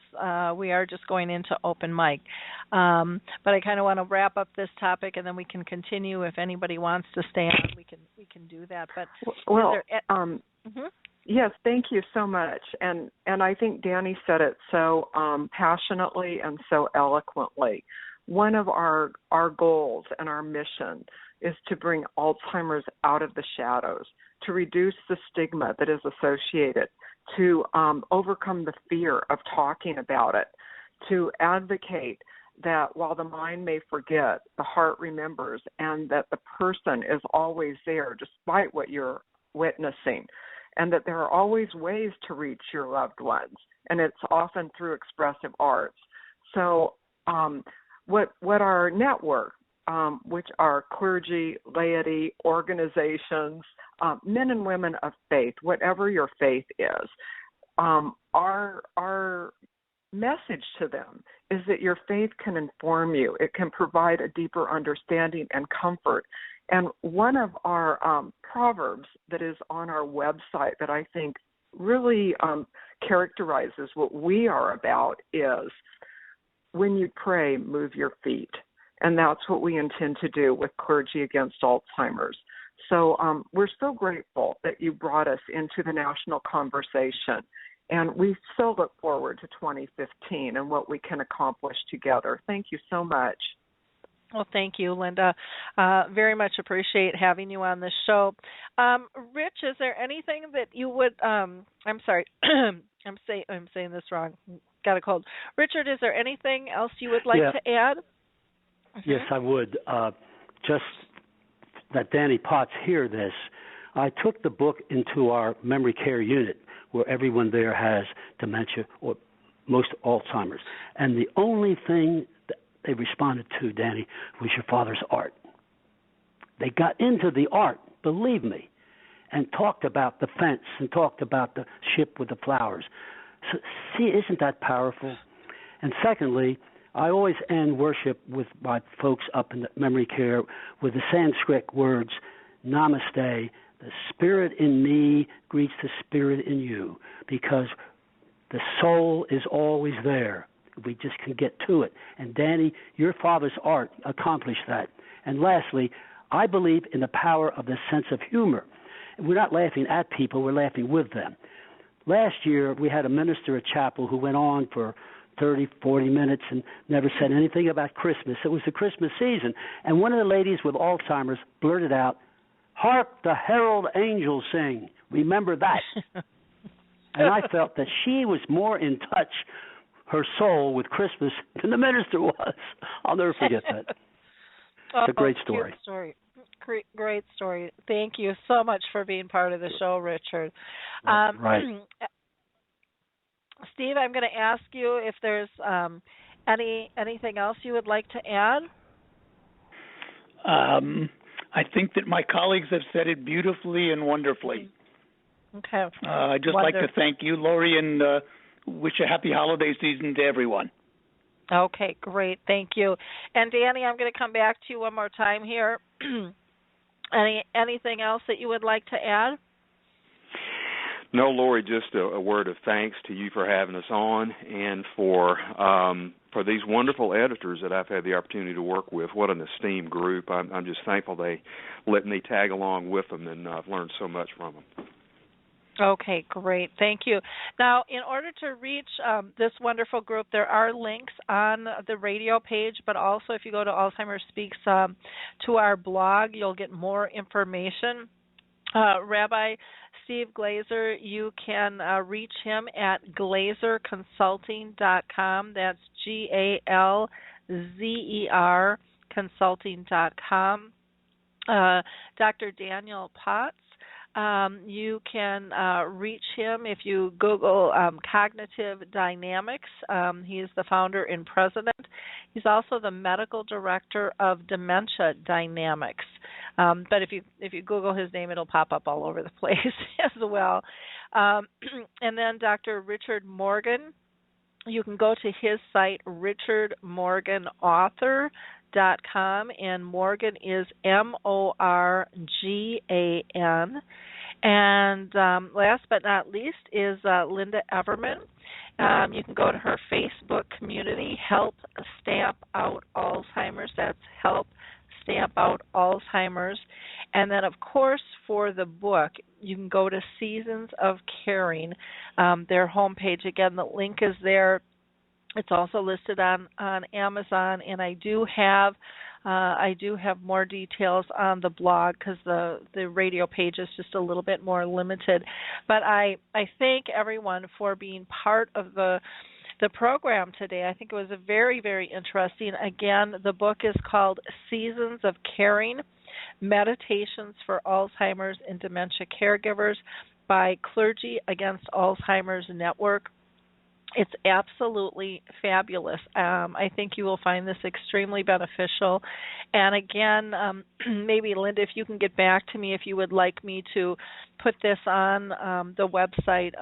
we are just going into open mic. But I kind of want to wrap up this topic, and then we can continue. If anybody wants to stay on, we can do that. But yes, thank you so much. And I think Danny said it so passionately and so eloquently. one of our goals and our mission is to bring Alzheimer's out of the shadows, to reduce the stigma that is associated, to overcome the fear of talking about it, to advocate that while the mind may forget, the heart remembers, and that the person is always there despite what you're witnessing, and that there are always ways to reach your loved ones, and it's often through expressive arts. So what our network, which are clergy, laity, organizations, men and women of faith, whatever your faith is, our message to them is that your faith can inform you. It can provide a deeper understanding and comfort. And one of our proverbs that is on our website that I think really characterizes what we are about is, when you pray, move your feet. And that's what we intend to do with Clergy Against Alzheimer's. So we're so grateful that you brought us into the national conversation. And we so look forward to 2015 and what we can accomplish together. Thank you so much. Well, thank you, Lynda. Very much appreciate having you on the show. Rich, is there anything that you would? I'm sorry, I'm saying this wrong. Got a cold. Richard, is there anything else you would like to add? Yes, I would. Just that Danny Potts hear this. I took the book into our memory care unit, where everyone there has dementia or most Alzheimer's, and the only thing that they responded to, Danny, was your father's art. They got into the art, believe me, and talked about the fence and talked about the ship with the flowers. So, see, isn't that powerful? And secondly, I always end worship with my folks up in the memory care with the Sanskrit words, Namaste, the spirit in me greets the spirit in you, because the soul is always there. We just can get to it. And Danny, your father's art accomplished that. And lastly, I believe in the power of the sense of humor. We're not laughing at people, we're laughing with them. Last year, we had a minister at chapel who went on for 30, 40 minutes and never said anything about Christmas. It was the Christmas season. And one of the ladies with Alzheimer's blurted out, "Hark the herald angels sing. Remember that." And I felt that she was more in touch, her soul, with Christmas than the minister was. I'll never forget that. It's a great story. Cute story. Great story. Thank you so much for being part of the show, Richard. Right. Steve, I'm going to ask you if there's anything else you would like to add. I think that my colleagues have said it beautifully and wonderfully. Okay. I'd just like to thank you, Lori, and wish a happy holiday season to everyone. Okay, great. Thank you. And Danny, I'm going to come back to you one more time here. Anything else that you would like to add? No, Lori, just a word of thanks to you for having us on, and for these wonderful editors that I've had the opportunity to work with. What an esteemed group. I'm just thankful they let me tag along with them, and I've learned so much from them. Okay, great. Thank you. Now, in order to reach this wonderful group, there are links on the radio page, but also if you go to Alzheimer Speaks to our blog, you'll get more information. Rabbi Steve Glazer, you can reach him at glazerconsulting.com. That's GALZER consulting.com. Dr. Daniel Potts, you can reach him if you Google Cognitive Dynamics. He's the founder and president. He's also the medical director of Dementia Dynamics. But if you Google his name, it'll pop up all over the place as well. And then Dr. Richard Morgan, you can go to his site, richardmorganauthor.com, and Morgan is Morgan. And last but not least is Lynda Everman. You can go to her Facebook community, Help Stamp Out Alzheimer's. That's Help Stamp Out Alzheimer's. And then, of course, for the book, you can go to Seasons of Caring, their homepage. Again, the link is there. It's also listed on Amazon, and I do have more details on the blog because the radio page is just a little bit more limited. But I thank everyone for being part of the program today. I think it was a very, very interesting. Again, the book is called Seasons of Caring, Meditations for Alzheimer's and Dementia Caregivers by Clergy Against Alzheimer's Network. It's absolutely fabulous. I think you will find this extremely beneficial. And again, maybe Lynda, if you can get back to me if you would like me to put this on the website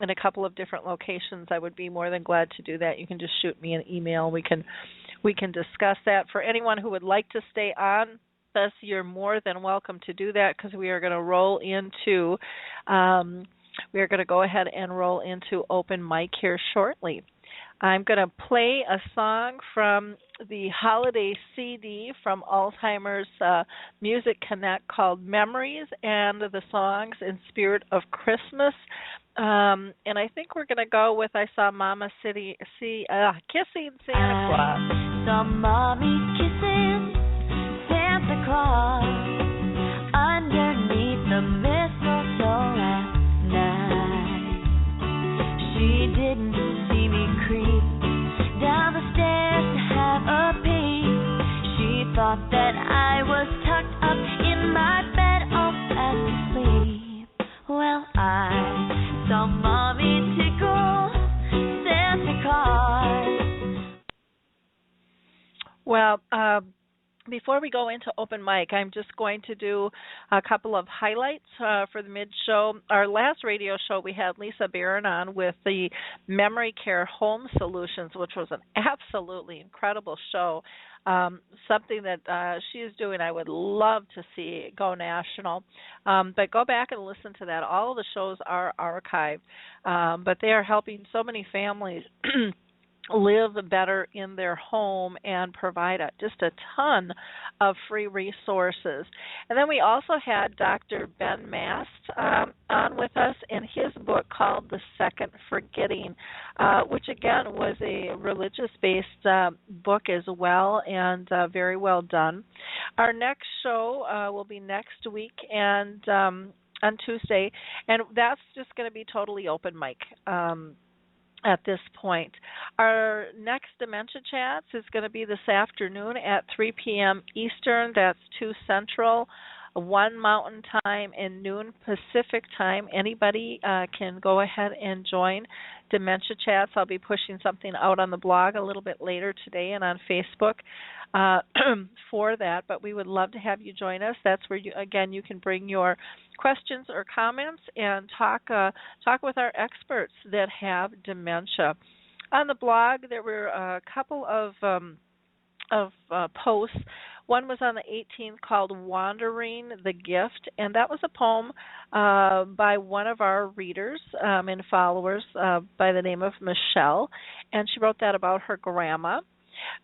in a couple of different locations, I would be more than glad to do that. You can just shoot me an email. We can discuss that. For anyone who would like to stay on us, you're more than welcome to do that because we are going to roll into we are going to go ahead and roll into open mic here shortly. I'm going to play a song from the holiday CD from Alzheimer's Music Connect called Memories, and the song's in spirit of Christmas. And I think we're going to go with I Saw Mama Kissing Santa Claus. Saw Mommy kissing Santa Claus underneath the mistletoe last night. She didn't see me creep down the stairs to have a peek. She thought that I was tucked up in my bed all fast asleep. Well, I saw Mommy tickle Santa Claus. Well, before we go into open mic, I'm just going to do a couple of highlights for the mid-show. Our last radio show, we had Lisa Barron on with the Memory Care Home Solutions, which was an absolutely incredible show. Something that she is doing, I would love to see go national. But go back and listen to that. All of the shows are archived, but they are helping so many families live better in their home and provide just a ton of free resources. And then we also had Dr. Ben Mast on with us in his book called The Second Forgetting, which again was a religious-based book as well, and very well done. Our next show will be next week and on Tuesday, and that's just going to be totally open mic. At this point, our next Dementia Chats is going to be this afternoon at 3 p.m. Eastern. That's 2 Central, 1 Mountain Time, and noon Pacific Time. Anybody can go ahead and join Dementia Chats. I'll be pushing something out on the blog a little bit later today and on Facebook for that, but we would love to have you join us. That's where you can bring your questions or comments and talk with our experts that have dementia. On the blog, there were a couple of posts. One was on the 18th called Wandering the Gift, and that was a poem by one of our readers and followers by the name of Michelle, and she wrote that about her grandma.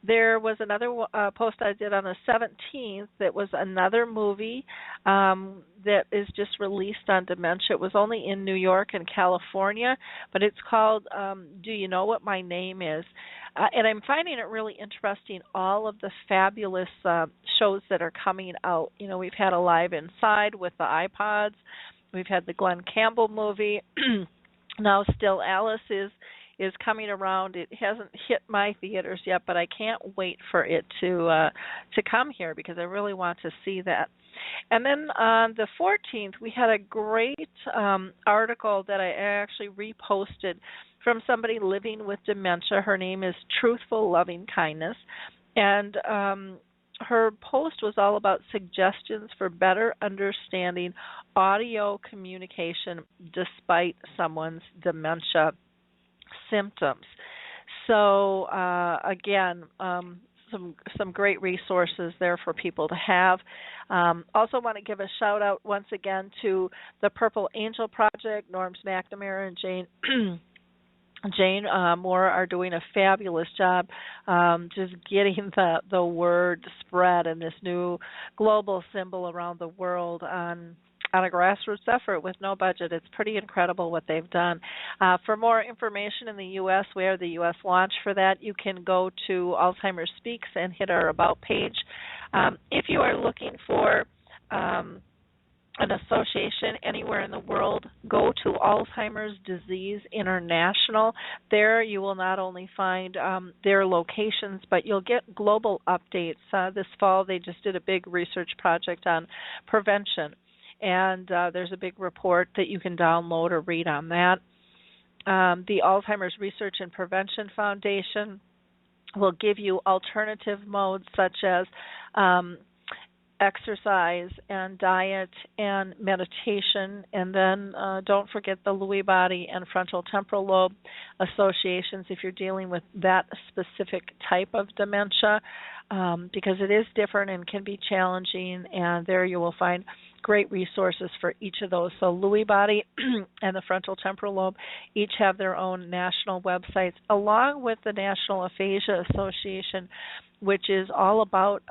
There was another post I did on the 17th that was another movie that is just released on dementia. It was only in New York and California, but it's called Do You Know What My Name Is? And I'm finding it really interesting, all of the fabulous shows that are coming out. You know, we've had Alive Inside with the iPods. We've had the Glenn Campbell movie. Now Still Alice is coming around. It hasn't hit my theaters yet, but I can't wait for it to come here because I really want to see that. And then on the 14th, we had a great article that I actually reposted from somebody living with dementia. Her name is Truthful Loving Kindness, and her post was all about suggestions for better understanding audio communication despite someone's dementia symptoms. So again, some great resources there for people to have. Also want to give a shout out once again to the Purple Angel Project. Norms McNamara and Jane Moore are doing a fabulous job just getting the word spread and this new global symbol around the world on on a grassroots effort with no budget. It's pretty incredible what they've done. For more information in the U.S., where the U.S. launch for that, you can go to Alzheimer Speaks and hit our About page. If you are looking for an association anywhere in the world, go to Alzheimer's Disease International. There you will not only find their locations, but you'll get global updates. This fall they just did a big research project on prevention, and there's a big report that you can download or read on that. The Alzheimer's Research and Prevention Foundation will give you alternative modes such as exercise and diet and meditation, and then don't forget the Lewy body and frontal temporal lobe associations if you're dealing with that specific type of dementia, because it is different and can be challenging, and there you will find great resources for each of those. So Lewy body and the frontal temporal lobe each have their own national websites, along with the National Aphasia Association, which is all about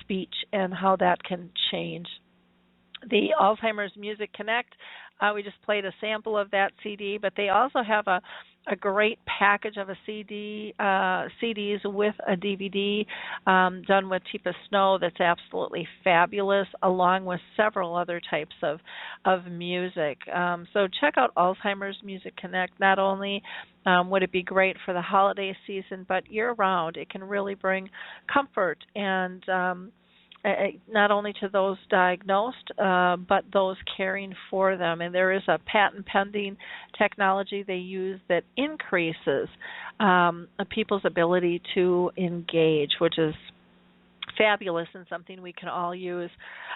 speech and how that can change. The Alzheimer's Music Connect, we just played a sample of that CD, but they also have a great package of a CDs with a DVD done with Teepa Snow that's absolutely fabulous, along with several other types of music. So check out Alzheimer's Music Connect. Not only would it be great for the holiday season, but year-round. It can really bring comfort and not only to those diagnosed, but those caring for them. And there is a patent-pending technology they use that increases people's ability to engage, which is fabulous and something we can all use.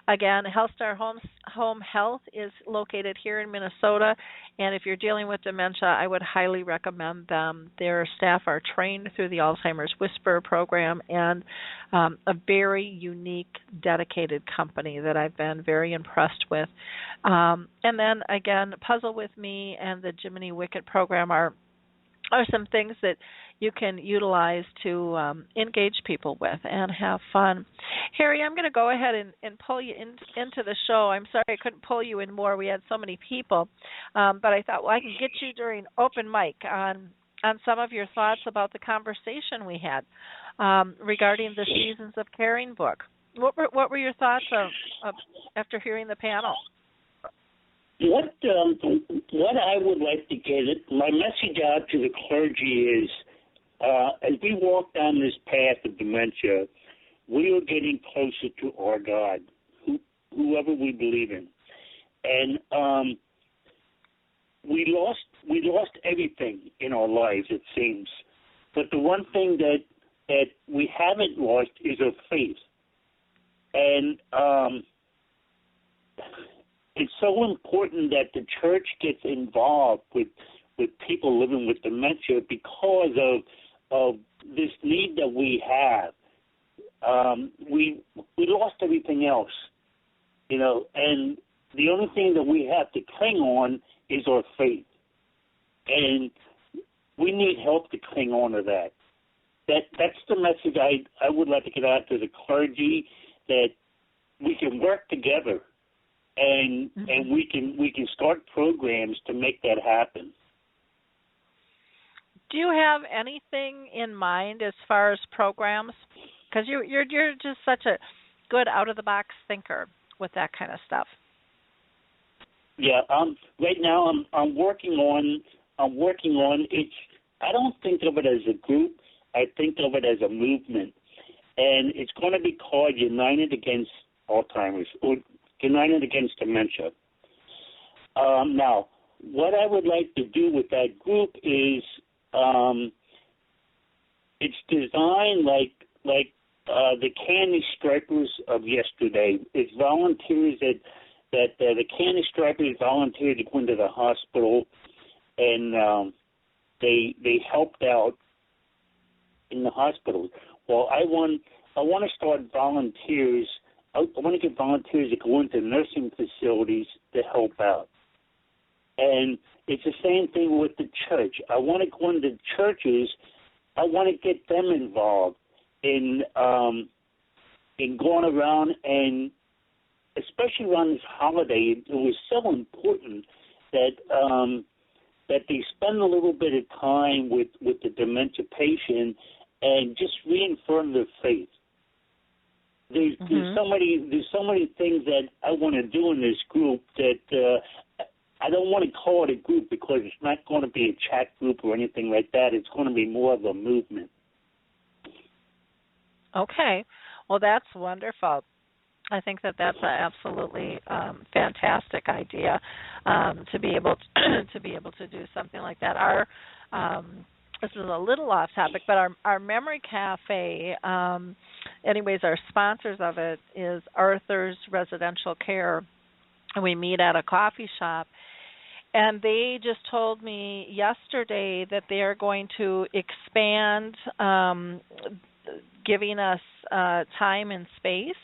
Again, HealthStar Home Health is located here in Minnesota, and if you're dealing with dementia, I would highly recommend them. Their staff are trained through the Alzheimer's Whisperer program, and a very unique, dedicated company that I've been very impressed with. And then, again, Puzzle With Me and the Jiminy Wicket program are some things that you can utilize to engage people with and have fun. Harry, I'm going to go ahead and pull you into the show. I'm sorry I couldn't pull you in more. We had so many people. But I thought, well, I can get you during open mic on some of your thoughts about the conversation we had regarding the Seasons of Caring book. What were your thoughts of after hearing the panel? What I would like to get, my message out to the clergy is, as we walk down this path of dementia, we are getting closer to our God, whoever we believe in, and we lost everything in our lives, it seems. But the one thing that we haven't lost is our faith, and it's so important that the church gets involved with people living with dementia because of this need that we have. We lost everything else, and the only thing that we have to cling on is our faith, and we need help to cling on to that. That's the message I would like to get out to the clergy, that we can work together. And we can start programs to make that happen. Do you have anything in mind as far as programs? Because you're just such a good out of the box thinker with that kind of stuff. Yeah. Right now I'm working on it. I don't think of it as a group. I think of it as a movement, and it's going to be called United Against Alzheimer's, or United Against Dementia. Now, what I would like to do with that group is it's designed like the Candy Stripers of yesterday. It's volunteers that the Candy Stripers volunteered to go into the hospital, and they helped out in the hospital. Well, I want to start volunteers. I want to get volunteers to go into nursing facilities to help out. And it's the same thing with the church. I want to go into churches. I want to get them involved in going around and especially around this holiday, it was so important that that they spend a little bit of time with the dementia patient and just reaffirm their faith. There's so many things that I want to do in this group that I don't want to call it a group because it's not going to be a chat group or anything like that. It's going to be more of a movement. Okay. Well, that's wonderful. I think that's an absolutely fantastic idea to be able to do something like that. Our this is a little off topic, but our Memory Cafe, anyways, our sponsors of it is Arthur's Residential Care, and we meet at a coffee shop. And they just told me yesterday that they are going to expand giving us time and space.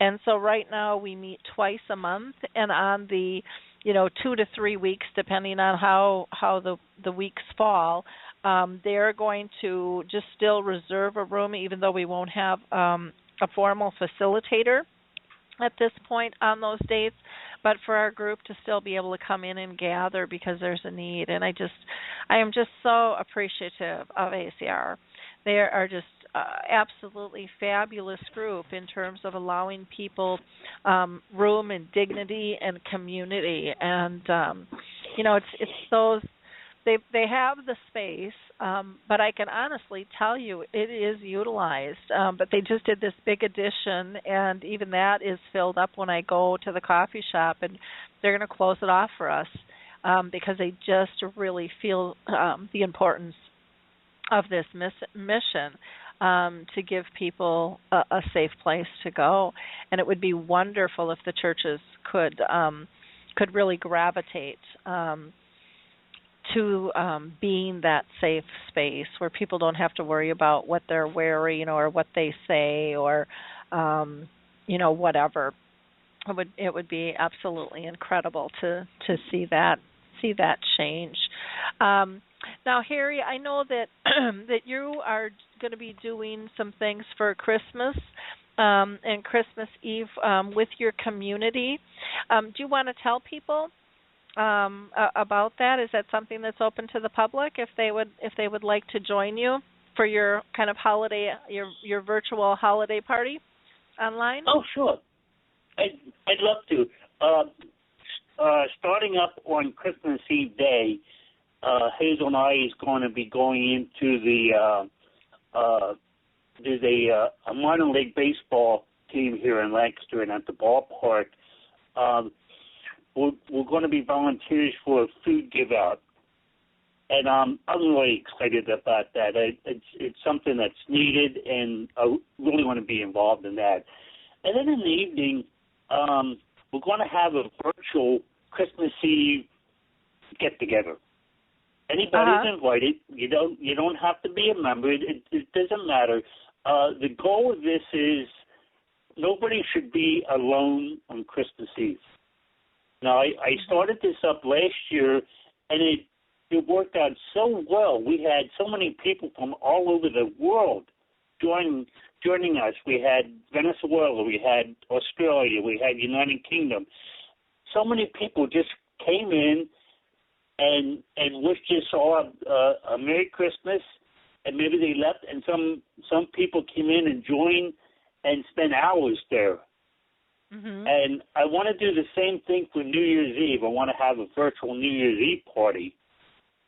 And so right now we meet twice a month, and on the 2 to 3 weeks, depending on how the weeks fall, they're going to just still reserve a room, even though we won't have a formal facilitator at this point on those dates, but for our group to still be able to come in and gather because there's a need. And I am just so appreciative of ACR. They are just absolutely fabulous group in terms of allowing people room and dignity and community. And it's those they have the space, but I can honestly tell you it is utilized. But they just did this big addition, and even that is filled up when I go to the coffee shop, and they're going to close it off for us because they just really feel the importance of this mission. To give people a safe place to go, and it would be wonderful if the churches could really gravitate to being that safe space where people don't have to worry about what they're wearing or what they say or whatever. It would be absolutely incredible to see that change. Now, Harry, I know that that you are going to be doing some things for Christmas and Christmas Eve with your community. Do you want to tell people about that? Is that something that's open to the public if they would like to join you for your kind of holiday, your virtual holiday party online? Oh, sure. I'd love to. Starting up on Christmas Eve Day, Hazel and I is going to be going into there's a minor league baseball team here in Lancaster, and at the ballpark, we're going to be volunteers for a food give out, and I'm really excited about that. It's something that's needed, and I really want to be involved in that. And then in the evening, we're going to have a virtual Christmas Eve get together. Anybody's invited. You don't have to be a member. It doesn't matter. The goal of this is nobody should be alone on Christmas Eve. Now, I started this up last year, and it worked out so well. We had so many people from all over the world joining us. We had Venezuela, we had Australia, we had United Kingdom. So many people just came in and wished us all a Merry Christmas, and maybe they left, and some people came in and joined and spent hours there. Mm-hmm. And I want to do the same thing for New Year's Eve. I want to have a virtual New Year's Eve party,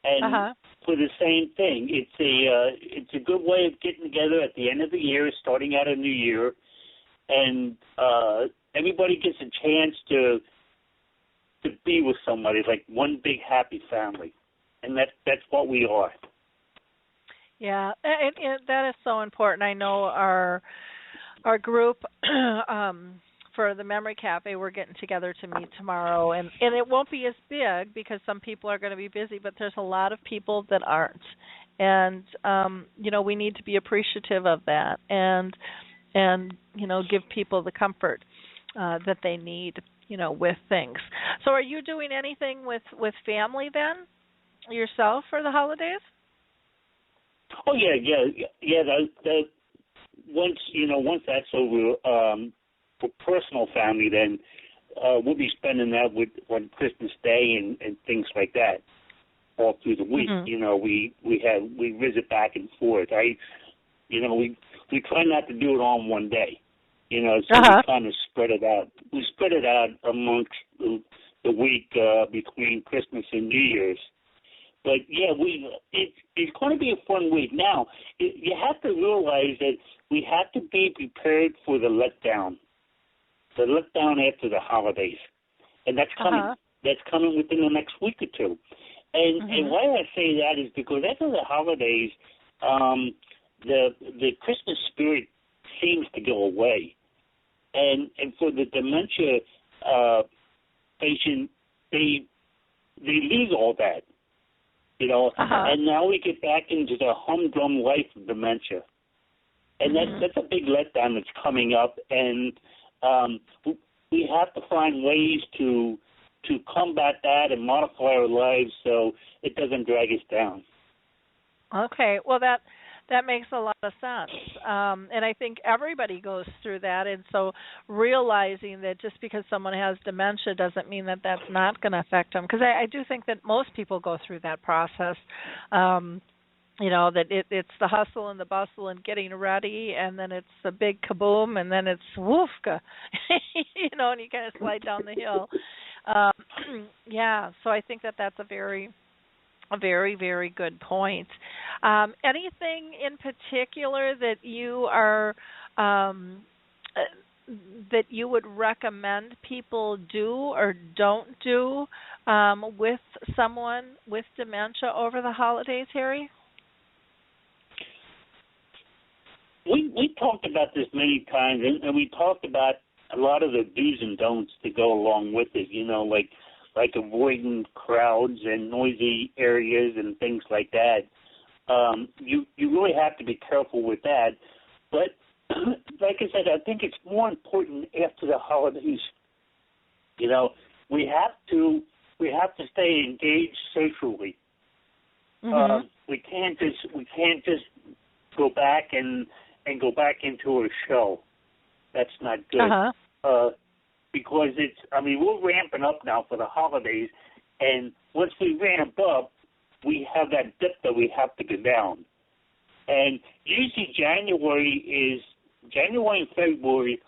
and for the same thing. It's a good way of getting together at the end of the year, starting out a new year, and everybody gets a chance to be with somebody, like one big happy family, and that's what we are. Yeah, that is so important. I know our group for the Memory Cafe, we're getting together to meet tomorrow, and it won't be as big because some people are going to be busy, but there's a lot of people that aren't, and we need to be appreciative of that and give people the comfort that they need with things. So are you doing anything with family then yourself for the holidays? Oh yeah. Once that's over, for personal family, then we'll be spending that on Christmas Day and things like that all through the week. Mm-hmm. You know, we visit back and forth. We try not to do it all in one day. You know, so we kind of spread it out. We spread it out amongst the week between Christmas and New Year's. But yeah, it's going to be a fun week. Now, you have to realize that we have to be prepared for the letdown after the holidays, and that's coming. That's coming within the next week or two. And why I say that is because after the holidays, the Christmas spirit seems to go away, and for the dementia patient, they lose all that. You know, and now we get back into the humdrum life of dementia, and that's a big letdown that's coming up, and we have to find ways to combat that and modify our lives so it doesn't drag us down. Okay, well that makes a lot of sense, and I think everybody goes through that, and so realizing that just because someone has dementia doesn't mean that that's not going to affect them, because I do think that most people go through that process, you know, that it's the hustle and the bustle and getting ready, and then it's a big kaboom, and then it's woofka, you know, and you kind of slide down the hill. Yeah, so I think that that's a very, very good point. Anything in particular that you are that you would recommend people do or don't do with someone with dementia over the holidays, Harry? We talked about this many times, and we talked about a lot of the do's and don'ts that go along with it. You know, like avoiding crowds and noisy areas and things like that. You really have to be careful with that. But like I said, I think it's more important after the holidays. You know, we have to stay engaged socially. We can't just go back and go back into a show. That's not good. Because we're ramping up now for the holidays, and once we ramp up, we have that dip that we have to go down. And usually January and February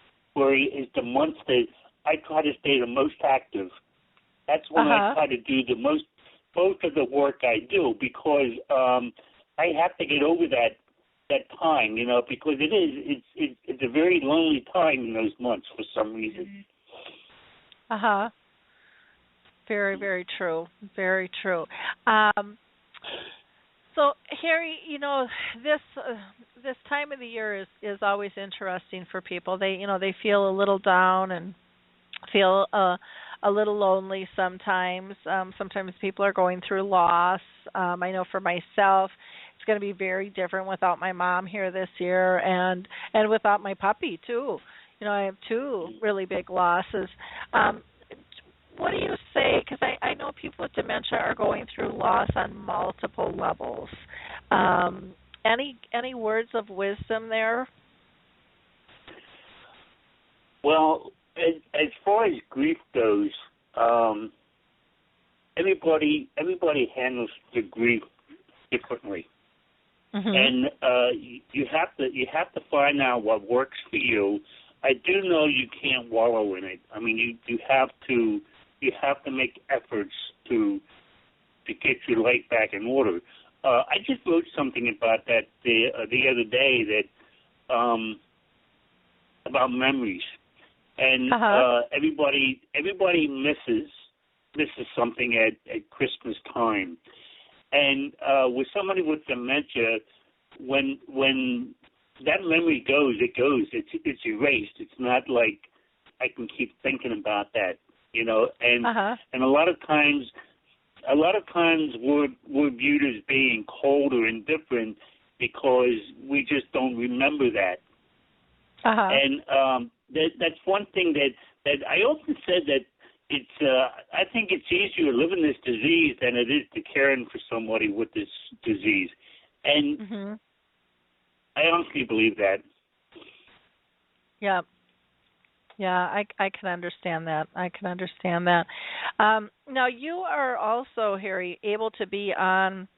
is the months that I try to stay the most active. That's when I try to do the most of the work I do, because I have to get over that time, you know, because it's a very lonely time in those months for some reason. Very, very true. Very true. So, Harry, you know, this time of the year is always interesting for people. They feel a little down and feel a little lonely sometimes. Sometimes people are going through loss. I know for myself, it's going to be very different without my mom here this year, and without my puppy too. You know, I have two really big losses. What do you say? Because I know people with dementia are going through loss on multiple levels. Any words of wisdom there? Well, as far as grief goes, everybody handles the grief differently, and you have to find out what works for you. I do know you can't wallow in it. I mean, you have to make efforts to get your life back in order. I just wrote something about that the other day that about memories, and everybody misses something at Christmas time, and with somebody with dementia, when that memory goes, it goes. It's erased. It's not like I can keep thinking about that, you know. And and a lot of times we're viewed as being cold or indifferent because we just don't remember that. And that's one thing that I often said that it's. I think it's easier living this disease than it is to caring for somebody with this disease, and. I honestly believe that. Yeah. Yeah, I can understand that. I can understand that. Now, you are also, Harry, able to be on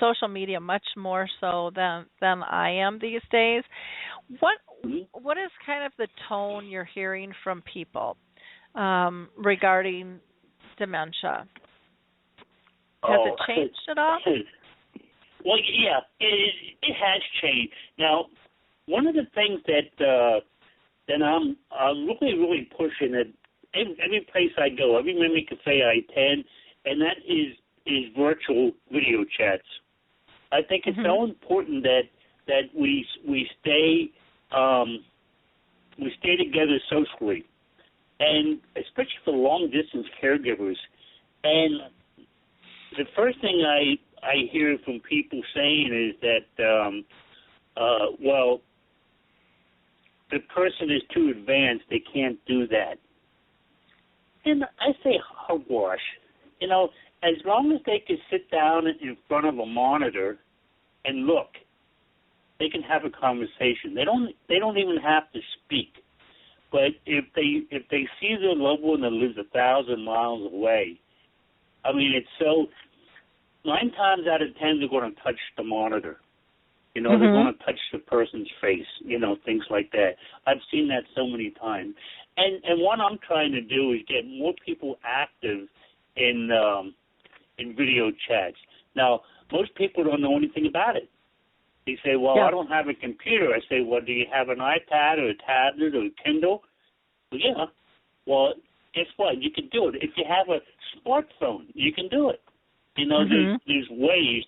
social media much more so than I am these days. What is kind of the tone you're hearing from people regarding dementia? Has it changed at all? Well, yeah, it has changed. Now, one of the things that I'm really pushing at every place I go, every memory cafe I attend, and that is virtual video chats. I think it's so important that we stay together socially, and especially for long distance caregivers. And the first thing I hear from people saying is that well, the person is too advanced, they can't do that. And I say, hogwash. You know, as long as they can sit down in front of a monitor and look, they can have a conversation. They don't even have to speak. But if they see their loved one that lives 1,000 miles away, I mean, it's so 9 times out of 10 they're going to touch the monitor. You know, they're going to touch the person's face, you know, things like that. I've seen that so many times. And what I'm trying to do is get more people active in video chats. Now, most people don't know anything about it. They say, well, I don't have a computer. I say, well, do you have an iPad or a tablet or a Kindle? Well, yeah. Well, guess what? You can do it. If you have a smartphone, you can do it. You know, there's ways.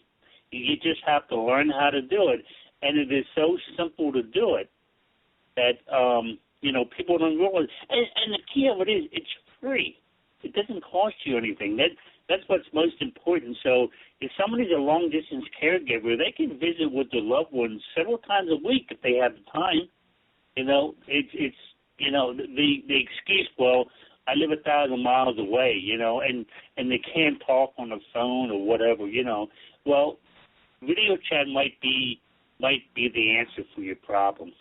You just have to learn how to do it. And it is so simple to do it that, you know, people don't realize. And the key of it is it's free. It doesn't cost you anything. That's what's most important. So if somebody's a long-distance caregiver, they can visit with their loved ones several times a week if they have the time. You know, it's you know, the excuse, well, I live 1,000 miles away, you know, and they can't talk on the phone or whatever, you know. Well, video chat might be the answer for your problem.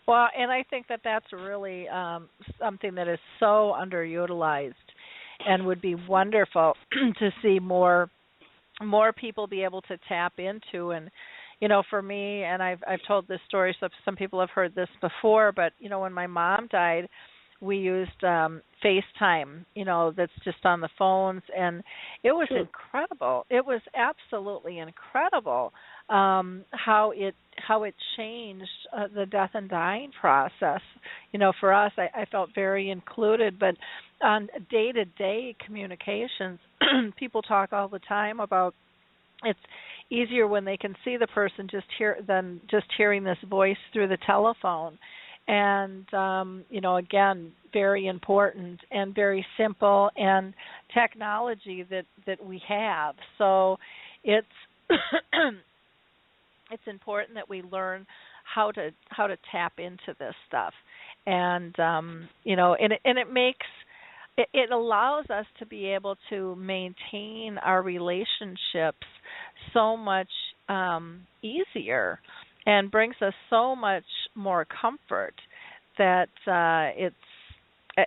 Well, and I think that that's really something that is so underutilized, and would be wonderful to see more people be able to tap into. And you know, for me, and I've told this story, so some people have heard this before, but you know, when my mom died, we used FaceTime, you know, that's just on the phones, and it was incredible. It was absolutely incredible how it changed the death and dying process. You know, for us, I felt very included, but on day-to-day communications, people talk all the time about it's easier when they can see the person than just hearing this voice through the telephone. And, you know, again, very important and very simple, and technology that we have. So it's it's important that we learn how to tap into this stuff. And, you know, and it makes it allows us to be able to maintain our relationships so much easier, and brings us so much more comfort that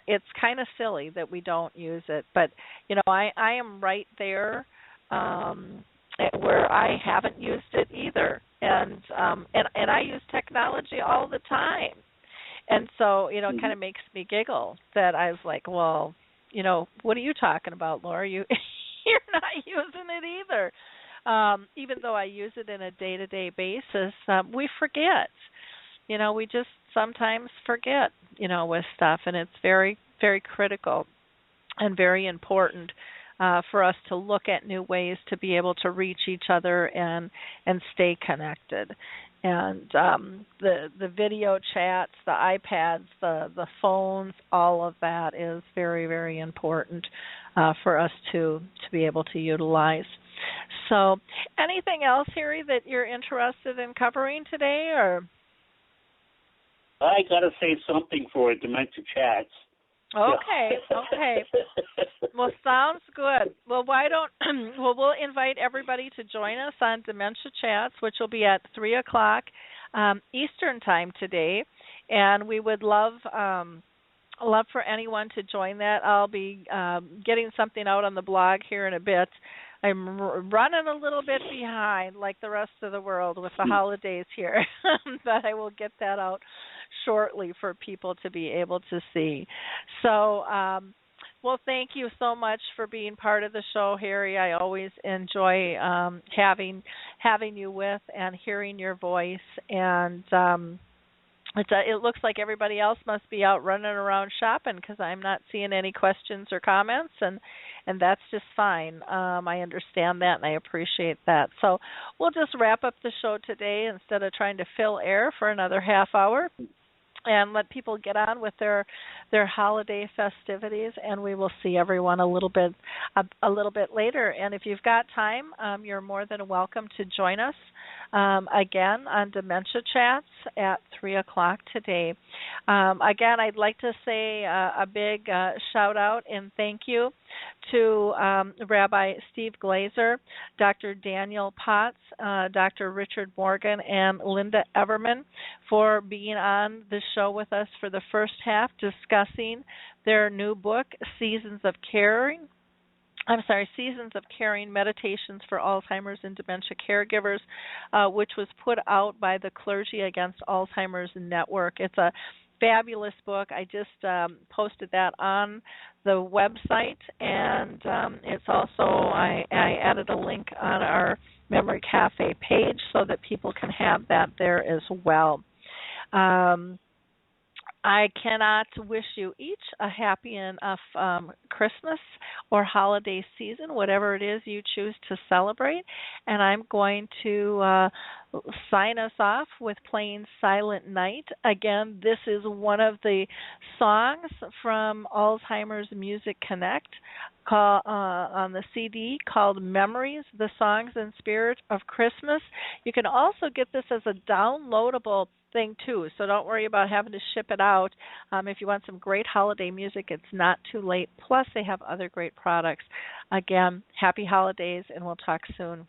it's kind of silly that we don't use it. But you know, I am right there where I haven't used it either, and I use technology all the time, and so you know, it kind of makes me giggle that I was like, well, you know, what are you talking about, Laura? You're not using it either. Even though I use it in a day-to-day basis, we forget. You know, we just sometimes forget, you know, with stuff, and it's very, very critical and very important for us to look at new ways to be able to reach each other and stay connected. And the video chats, the iPads, the phones, all of that is very, very important for us to be able to utilize. So, anything else, Harry, that you're interested in covering today, or? I got to say something for Dementia Chats. Okay. Well, sounds good. Well, we'll invite everybody to join us on Dementia Chats, which will be at 3:00 Eastern Time today. And we would love for anyone to join that. I'll be getting something out on the blog here in a bit. I'm running a little bit behind, like the rest of the world, with the holidays here, but I will get that out shortly for people to be able to see. So, well, thank you so much for being part of the show, Harry. I always enjoy having you with and hearing your voice. And it looks like everybody else must be out running around shopping, because I'm not seeing any questions or comments, and that's just fine. I understand that, and I appreciate that. So we'll just wrap up the show today instead of trying to fill air for another half hour, and let people get on with their holiday festivities, and we will see everyone a little bit later. And if you've got time, you're more than welcome to join us again on Dementia Chats at 3 o'clock today. Again, I'd like to say a big shout out and thank you to Rabbi Steven Glazer, Dr. Daniel Potts, Dr. Richard Morgan, and Lynda Everman for being on the show with us for the first half, discussing their new book, Seasons of Caring, Meditations for Alzheimer's and Dementia Caregivers, which was put out by the Clergy Against Alzheimer's Network. It's a fabulous book. I just posted that on the website, and it's also, I added a link on our Memory Cafe page so that people can have that there as well. I cannot wish you each a happy enough Christmas or holiday season, whatever it is you choose to celebrate. And I'm going to sign us off with playing Silent Night. Again, this is one of the songs from Alzheimer's Music Connect on the CD called Memories, the Songs and Spirit of Christmas. You can also get this as a downloadable thing too, so don't worry about having to ship it out. If you want some great holiday music, it's not too late. Plus, they have other great products. Again, happy holidays, and we'll talk soon.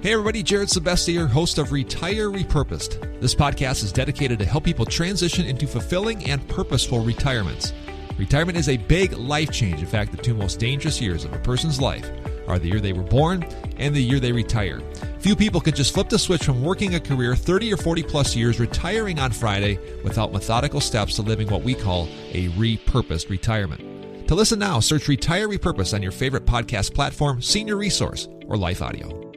Hey everybody, Jared Sebestier, host of Retire Repurposed. This podcast is dedicated to help people transition into fulfilling and purposeful retirements. Retirement is a big life change. In fact, the two most dangerous years of a person's life are the year they were born and the year they retire. Few people can just flip the switch from working a career 30 or 40 plus years, retiring on Friday, without methodical steps to living what we call a repurposed retirement. To listen now, search Retire Repurposed on your favorite podcast platform, Senior Resource, or Life Audio.